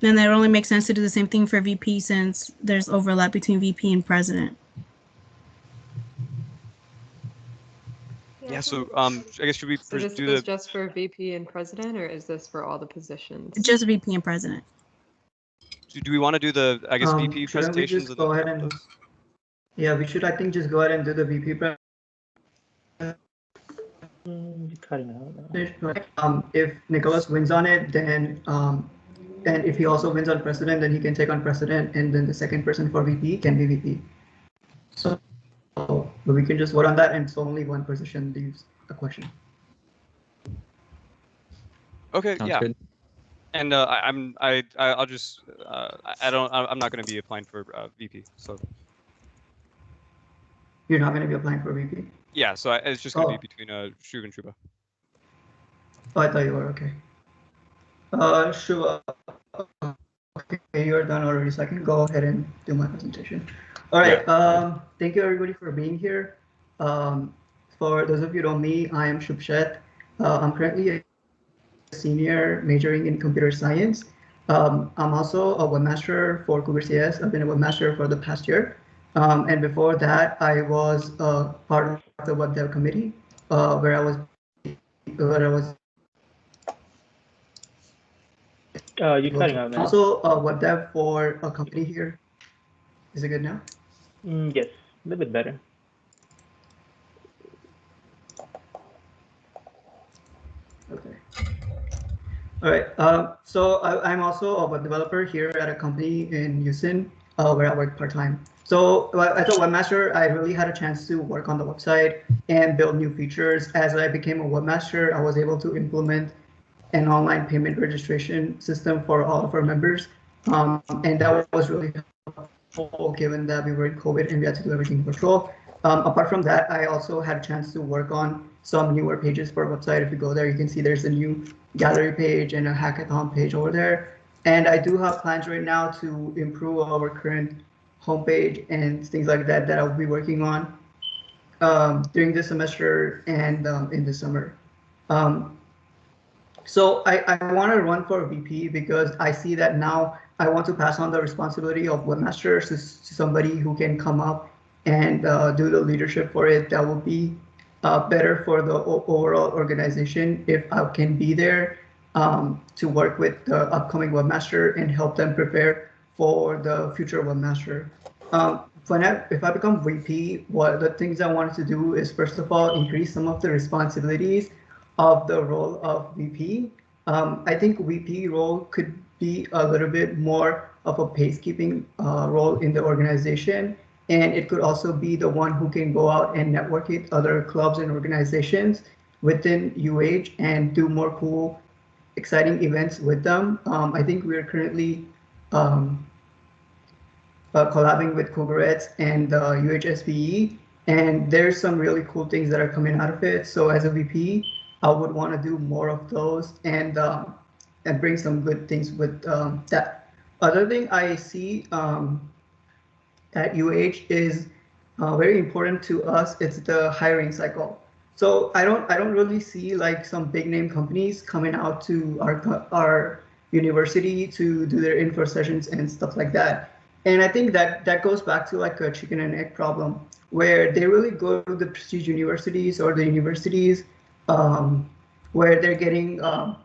Then it only makes sense to do the same thing for VP since there's overlap between VP and president. Yeah, so I guess should we So this do is the just for VP and president, or is this for all the positions? Just VP and president. do we want to do the VP Shouldn't we presentations just and go then ahead and yeah, we should I think just go ahead and do the VP You're cutting out. if Nicholas wins on it, then and if he also wins on president, then he can take on president, and then the second person for VP can be VP. So but we can just vote on that, and so only one position leaves a question. Okay, sounds yeah. good. And I'll just I'm not going to be applying for VP. So You're not going to be applying for VP. yeah, so it's just going to be between Shuba and Shuba. Oh, I thought you were okay. Sure. Okay, you're done already, so I can go ahead and do my presentation. All right. Thank you everybody for being here. For those of you who don't know me, I am Shubshet. I'm currently a senior majoring in computer science. I'm also a webmaster for Cougar CS. I've been a webmaster for the past year. And before that, I was part of the web dev committee, where I was You're cutting out, man. also a web dev for a company here. Is it good now? Yes, a little bit better. Okay. All right. So I'm also a web developer here at a company in Houston, where I work part-time. So as a webmaster, I really had a chance to work on the website and build new features. As I became a webmaster, I was able to implement an online payment registration system for all of our members. And that was really helpful given that we were in COVID and we had to do everything virtual. Apart from that, I also had a chance to work on some newer pages for our website. If you go there, you can see there's a new gallery page and a hackathon page over there. And I do have plans right now to improve our current homepage and things like that that I'll be working on during this semester and in the summer. So I want to run for VP because I see that now I want to pass on the responsibility of webmaster to somebody who can come up and do the leadership for it. That will be better for the overall organization if I can be there to work with the upcoming webmaster and help them prepare for the future webmaster. If I become VP, what the things I wanted to do is first of all increase some of the responsibilities of the role of VP. I think VP role could be a little bit more of a pacekeeping role in the organization. And it could also be the one who can go out and network with other clubs and organizations within UH and do more cool, exciting events with them. I think we're currently collabing with Cougarettes and UHSPE, and there's some really cool things that are coming out of it. So as a VP, I would want to do more of those and bring some good things with that. Other thing I see at UH is very important to us. It's the hiring cycle. So I don't really see like some big name companies coming out to our university to do their info sessions and stuff like that. And I think that goes back to like a chicken and egg problem where they really go to the prestige universities or the universities where they're getting a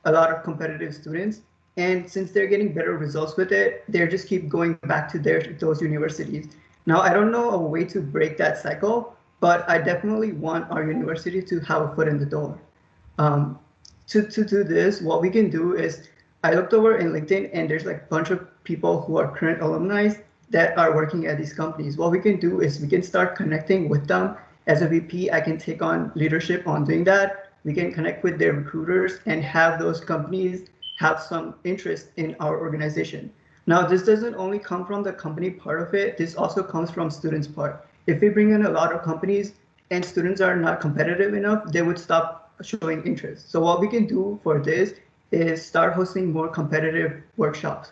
lot of competitive students and since they're getting better results with it, they just keep going back to those universities. Now, I don't know a way to break that cycle, but I definitely want our university to have a foot in the door. To do this, what we can do is, I looked over in LinkedIn and there's like a bunch of people who are current alumni that are working at these companies. What we can do is we can start connecting with them. As a VP, I can take on leadership on doing that. We can connect with their recruiters and have those companies have some interest in our organization. Now, this doesn't only come from the company part of it, this also comes from students part. If we bring in a lot of companies and students are not competitive enough, they would stop showing interest. So what we can do for this is start hosting more competitive workshops,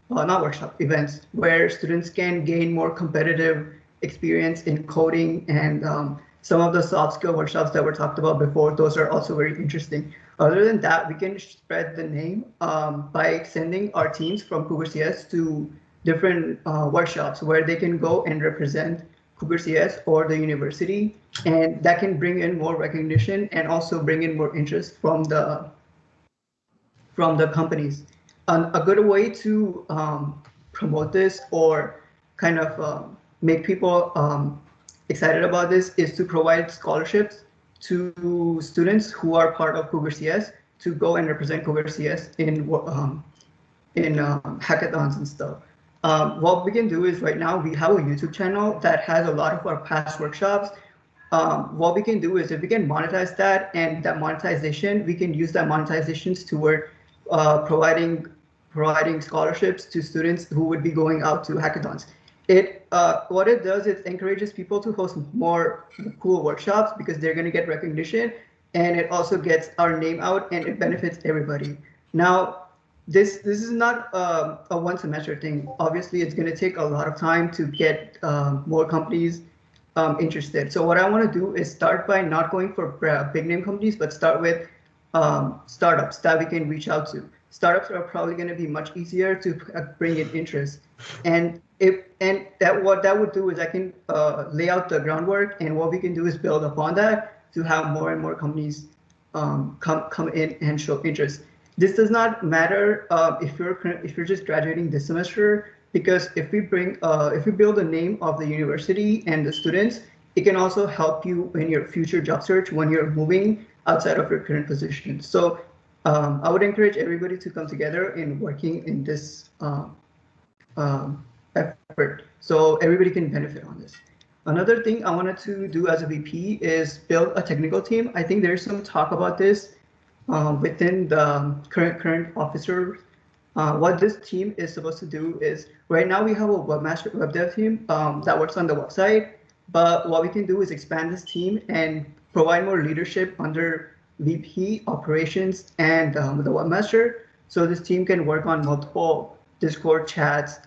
not workshop, events, where students can gain more competitive experience in coding, and some of the soft skill workshops that were talked about before, those are also very interesting. Other than that, we can spread the name by sending our teams from Cougar CS to different workshops where they can go and represent Cougar CS or the university, and that can bring in more recognition and also bring in more interest from the companies. A good way to promote this or kind of make people excited about this is to provide scholarships to students who are part of Cougar CS to go and represent Cougar CS in hackathons and stuff. What we can do is right now we have a YouTube channel that has a lot of our past workshops. What we can do is if we can monetize that, and that monetization, we can use that monetizations toward providing scholarships to students who would be going out to hackathons. What it does is encourages people to host more cool workshops because they're going to get recognition, and it also gets our name out and it benefits everybody. Now, this is not a one semester thing. Obviously, it's going to take a lot of time to get more companies interested. So what I want to do is start by not going for big name companies, but start with startups that we can reach out to. Startups are probably going to be much easier to bring in interest, and what that would do is I can lay out the groundwork, and what we can do is build upon that to have more and more companies come in and show interest. This does not matter if you're just graduating this semester, because if we build the name of the university and the students, it can also help you in your future job search when you're moving outside of your current position. So I would encourage everybody to come together in working in this effort, so everybody can benefit on this. Another thing I wanted to do as a VP is build a technical team. I think there's some talk about this within the current officers. What this team is supposed to do is, right now we have a webmaster web dev team that works on the website, but what we can do is expand this team and provide more leadership under VP operations and the webmaster, so this team can work on multiple Discord chats,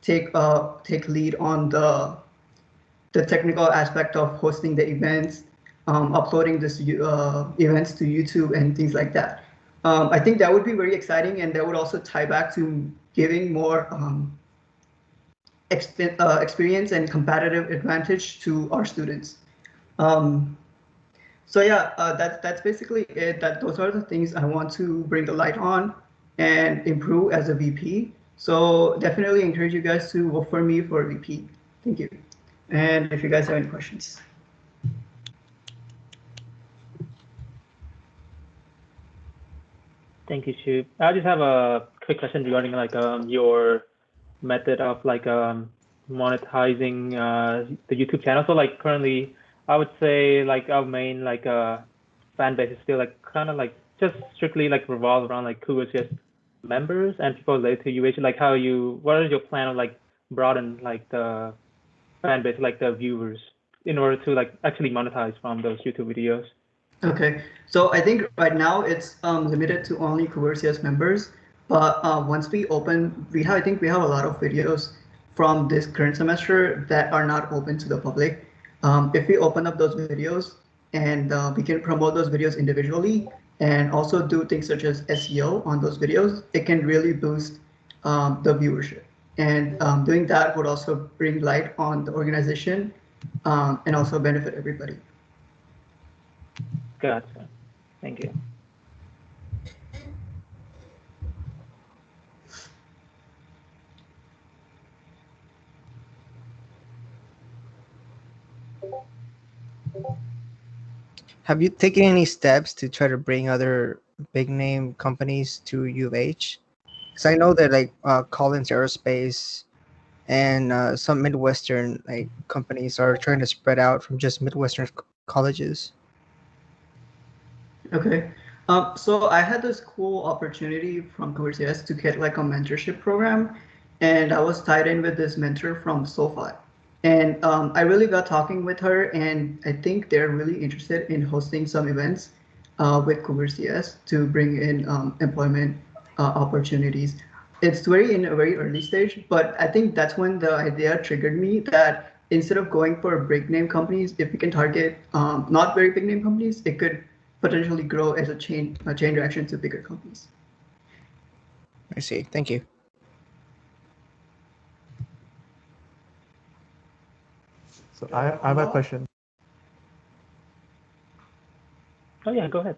take lead on the technical aspect of hosting the events, uploading this events to YouTube and things like that. I think that would be very exciting, and that would also tie back to giving more experience and competitive advantage to our students. So yeah, that's basically it. Those are the things I want to bring the light on and improve as a VP. So definitely encourage you guys to vote for me for VP. Thank you. And if you guys have any questions. Thank you, Shub. I just have a quick question regarding like your method of like monetizing the YouTube channel. So like currently, I would say like our main like fan base is still like kind of like just strictly like revolve around like Cougar CS members and people related to UH. Like what is your plan of like broaden like the fan base, like the viewers, in order to like actually monetize from those YouTube videos? Okay, so I think right now it's limited to only Cougar CS members, but once we open, I think we have a lot of videos from this current semester that are not open to the public. If we open up those videos and we can promote those videos individually and also do things such as SEO on those videos, it can really boost the viewership. And doing that would also bring light on the organization and also benefit everybody. Gotcha. Thank you. Have you taken any steps to try to bring other big name companies to U of H? Because I know that like Collins Aerospace and some Midwestern like companies are trying to spread out from just Midwestern colleges. Okay. So I had this cool opportunity from Courses to get like a mentorship program, and I was tied in with this mentor from SoFi. And I really got talking with her, and I think they're really interested in hosting some events with Cougar CS to bring in employment opportunities. It's very in a very early stage, but I think that's when the idea triggered me that instead of going for big name companies, if we can target not very big name companies, it could potentially grow as a chain reaction to bigger companies. I see. Thank you. So I have a question. Oh yeah, go ahead.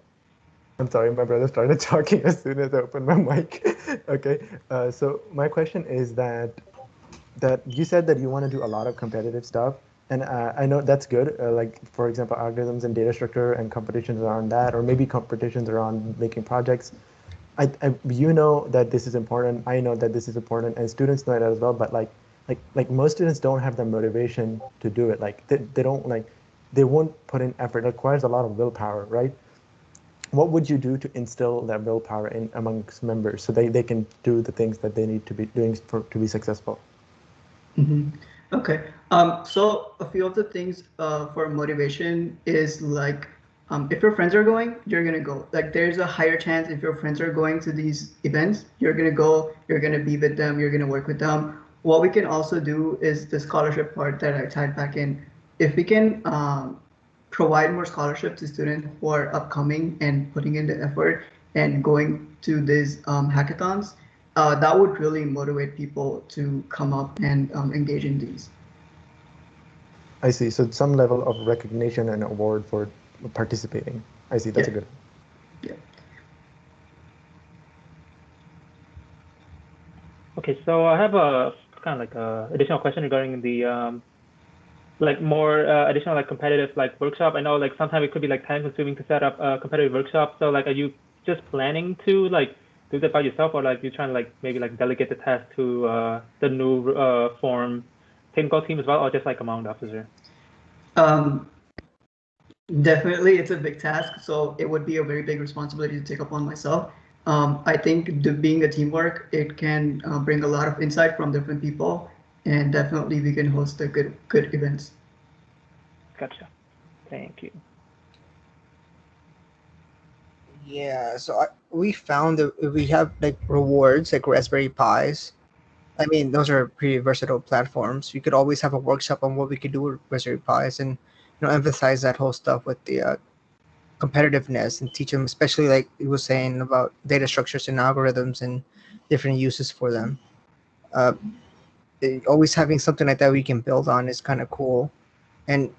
I'm sorry, my brother started talking as soon as I opened my mic. Okay, so my question is that you said that you want to do a lot of competitive stuff, and I know that's good. Like for example, algorithms and data structure and competitions around that, or maybe competitions around making projects. You know that this is important. I know that this is important, and students know it as well. But like most students don't have the motivation to do it. Like they don't like they won't put in effort. It requires a lot of willpower, right? What would you do to instill that willpower in amongst members so they can do the things that they need to be doing to be successful? Mm-hmm. Okay. So a few of the things for motivation is like if your friends are going, you're gonna go. Like there's a higher chance if your friends are going to these events, you're gonna go, you're gonna be with them, you're gonna work with them. What we can also do is the scholarship part that I tied back in. If we can provide more scholarship to students who are upcoming and putting in the effort and going to these hackathons, that would really motivate people to come up and engage in these. I see. So some level of recognition and award for participating. I see. That's a good. Yeah. Okay, so I have a kind of like a additional question regarding the like more additional like competitive like workshop. I know like sometimes it could be like time consuming to set up a competitive workshop. So like, are you just planning to like do that by yourself, or like you trying to like maybe like delegate the task to the new form technical team as well, or just like among the officer? Definitely, it's a big task, so it would be a very big responsibility to take upon myself. I think being a teamwork, it can bring a lot of insight from different people, and definitely we can host a good events. Gotcha. Thank you. Yeah, so we found that if we have like rewards like Raspberry Pis. I mean, those are pretty versatile platforms. We could always have a workshop on what we could do with Raspberry Pis, and emphasize that whole stuff with the competitiveness, and teach them, especially like he was saying about data structures and algorithms and different uses for them. Uh, Always having something like that we can build on is kind of cool, and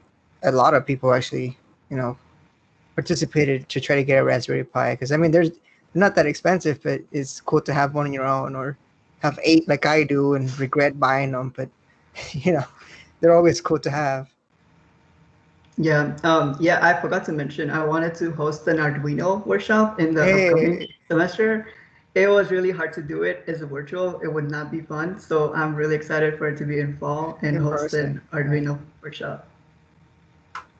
a lot of people actually, participated to try to get a Raspberry Pi, because I mean, they're not that expensive, but it's cool to have one on your own, or have 8 like I do and regret buying them. But they're always cool to have. Yeah, I forgot to mention, I wanted to host an Arduino workshop in the upcoming semester. It was really hard to do it as a virtual. It would not be fun. So I'm really excited for it to be in fall and In host an person, Arduino workshop.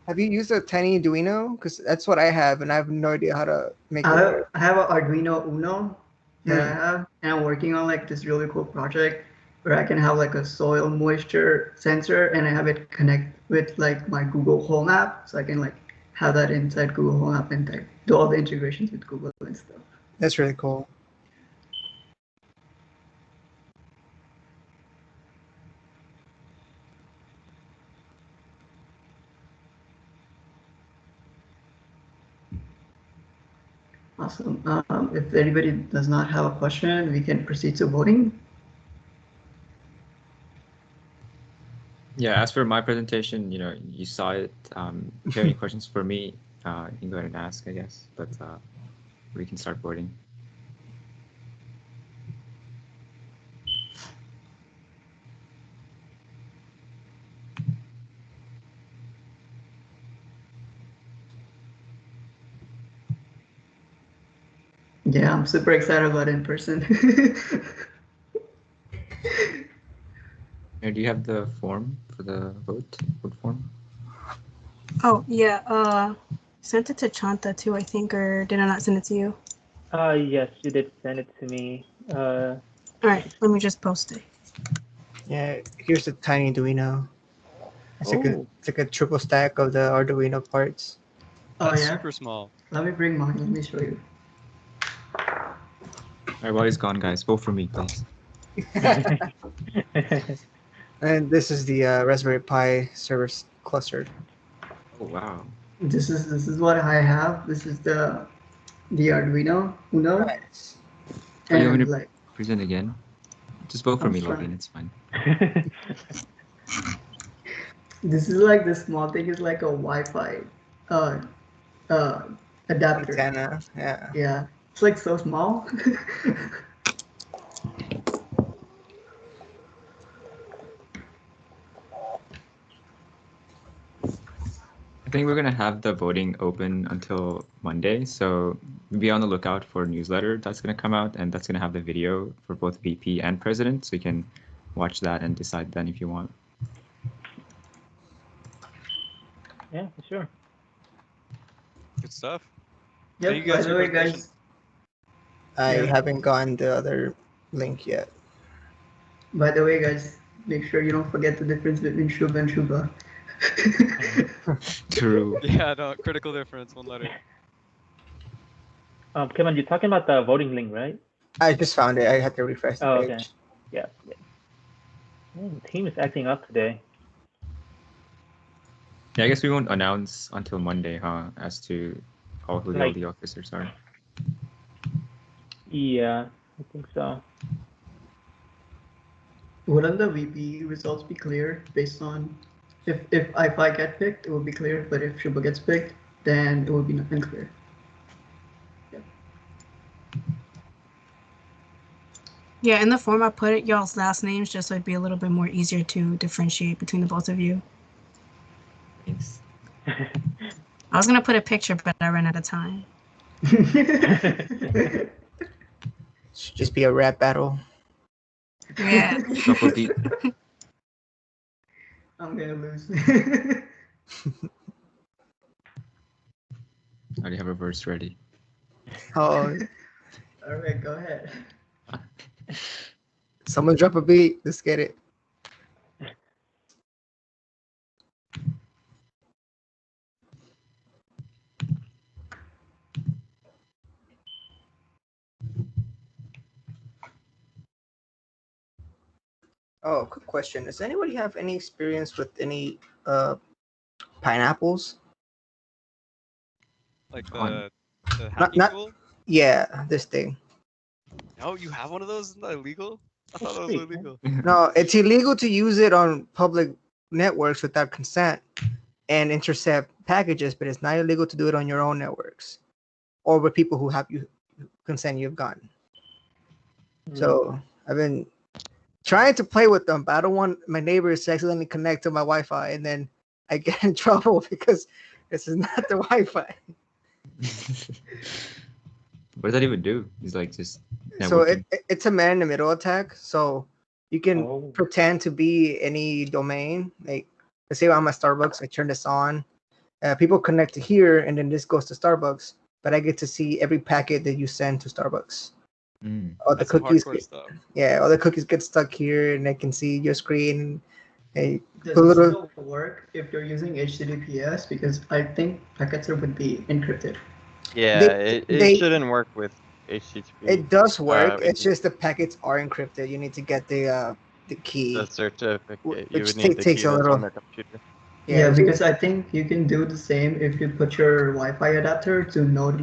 Have you used a tiny Arduino? Because that's what I have, and I have no idea how to make it I work. have an Arduino Uno that I Hmm. have, and I'm working on like this really cool project where I can have like a soil moisture sensor, and I have it connect with like my Google Home app, so I can like have that inside Google Home app and like do all the integrations with Google and stuff. That's really cool. Awesome. If anybody does not have a question, we can proceed to voting. Yeah, as for my presentation, you saw it. If you have any questions for me, you can go ahead and ask, I guess. But we can start voting. Yeah, I'm super excited about it in person. Do you have the form for the vote form? Oh yeah. Sent it to Chanta too, I think, or did I not send it to you? Yes, you did send it to me. All right, let me just post it. Yeah, here's a tiny Arduino. It's Oh. like a triple stack of the Arduino parts. Oh That's yeah. super small. Let me bring mine. Let me show you. All right, while he's gone, guys, vote for me, please. And this is the Raspberry Pi server cluster. Oh wow. This is what I have. This is the Arduino Uno. Nice. Oh, you want me And to like, present again? Just vote for I'm me, fine. Logan. It's fine. This is like this small thing is like a Wi-Fi uh adapter. Antenna, yeah. Yeah. It's like so small. I think we're gonna have the voting open until Monday, so be on the lookout for a newsletter that's gonna come out, and that's gonna have the video for both VP and president, so you can watch that and decide then if you want. Yeah, for sure. Good stuff. Yep, Thank you guys by for the your way, presentation. guys. I Yeah. haven't gotten the other link yet. By the way, guys, make sure you don't forget the difference between Shuba and Shuba. True. Yeah, no, critical difference, one letter. Kevin, you're talking about the voting link, right? I just found it. I had to refresh the Oh, page. okay. Yeah. The team is acting up today. Yeah, I guess we won't announce until Monday, huh? As to who all the officers are. Yeah, I think so. Wouldn't the VP results be clear based on if I get picked, it will be clear, but if Shuba gets picked, then it will be unclear. Yeah, in the form I put it y'all's last names just so it'd be a little bit more easier to differentiate between the both of you. Thanks. I was gonna put a picture, but I ran out of time. Should just be a rap battle. Yeah. Double D. I'm gonna lose. I already have a verse ready. Oh, All right, go ahead. someone drop a beat. Let's get it. Oh, quick question. Does anybody have any experience with any pineapples? Like On- the happy Not tool? yeah, this thing. No, you have one of those? Isn't that illegal? I thought that was sweet, illegal. No, it's illegal to use it on public networks without consent and intercept packages, but it's not illegal to do it on your own networks or with people who have you consent you've gotten. So I've been trying to play with them, but I don't want my neighbors to accidentally connect to my Wi-Fi and then I get in trouble because this is not the Wi-Fi. What does that even do? It's like just So networking. it's a man in the middle attack. So you can pretend to be any domain. Like let's say I'm at Starbucks, I turn this on. People connect to here, and then this goes to Starbucks. But I get to see every packet that you send to Starbucks. All the That's some cookies, hardcore stuff. yeah, all the cookies get stuck here, and I can see your screen. Hey, Does put a this little. still work if you're using HTTPS? Because I think packets would be encrypted. Yeah, it they- shouldn't work with HTTP. It does work. with It's just the packets are encrypted. You need to get the key. the certificate. You which would need the takes key a that's little- on their computer. Yeah, because I think you can do the same if you put your Wi-Fi adapter to Node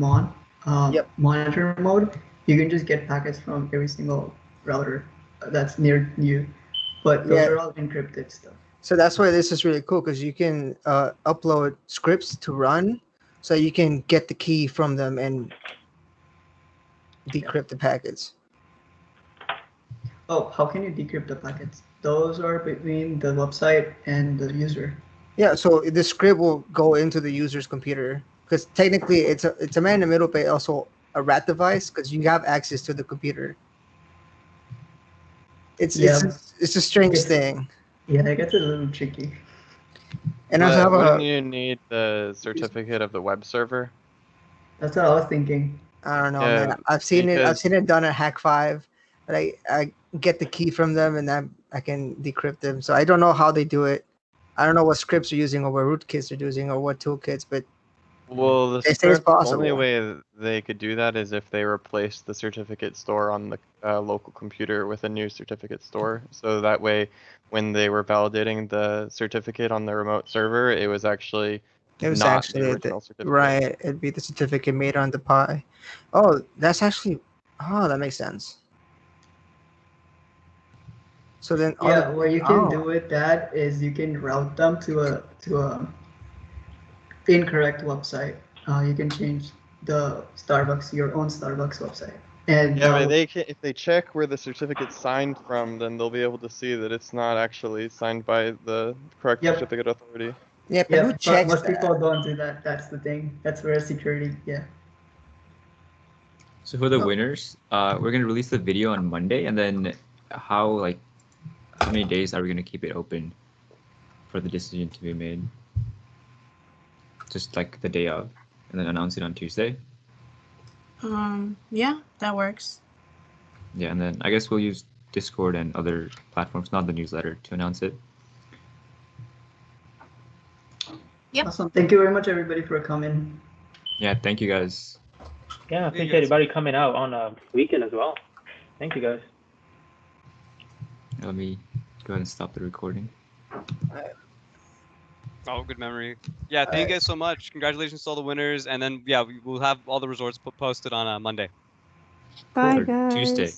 monitor mode. You can just get packets from every single router that's near you, but those are all encrypted stuff. So that's why this is really cool because you can upload scripts to run, so you can get the key from them and decrypt the packets. Oh, how can you decrypt the packets? Those are between the website and the user. Yeah, so the script will go into the user's computer because technically it's a man in the middle, but also a rat device because you have access to the computer. It's a strange thing. Yeah, it gets a little tricky. And I also have Wouldn't a. you need the certificate of the web server? That's what I was thinking. I don't know, Yeah, man. I've seen it. I've because- seen it done at Hack5, but I get the key from them and I can decrypt them. So I don't know how they do it. I don't know what scripts they're using or what rootkits they're using or what toolkits, but Well, the they say it's script, the only possible. way they could do that is if they replace the certificate store on the local computer with a new certificate store. So that way, when they were validating the certificate on the remote server, it was actually It was not actually the original certificate. right. It'd be the certificate made on the Pi. Oh, that's actually. Oh, that makes sense. So then, all Yeah, the, what you can oh, do with that is you can route them to a incorrect website. You can change the Starbucks, your own Starbucks website, and Yeah, but they can, if they check where the certificate's signed from, then they'll be able to see that it's not actually signed by the correct Yep. certificate authority. yeah, but who but checks most that? people don't do that. That's the thing. That's where security. Yeah. So for the winners, we're gonna release the video on Monday, and then how many days are we gonna keep it open for the decision to be made? Just like the day of, and then announce it on Tuesday. Yeah, that works. Yeah, and then I guess we'll use Discord and other platforms, not the newsletter, to announce it. Yep. Awesome. Thank you very much, everybody, for coming. Yeah, thank you guys. Yeah, I appreciate everybody coming out on a weekend as well. Thank you guys. Let me go ahead and stop the recording. Oh, good memory. Yeah, thank you guys so much. Congratulations to all the winners, and then yeah, we'll have all the results posted on Monday. Bye, Or guys. Tuesday.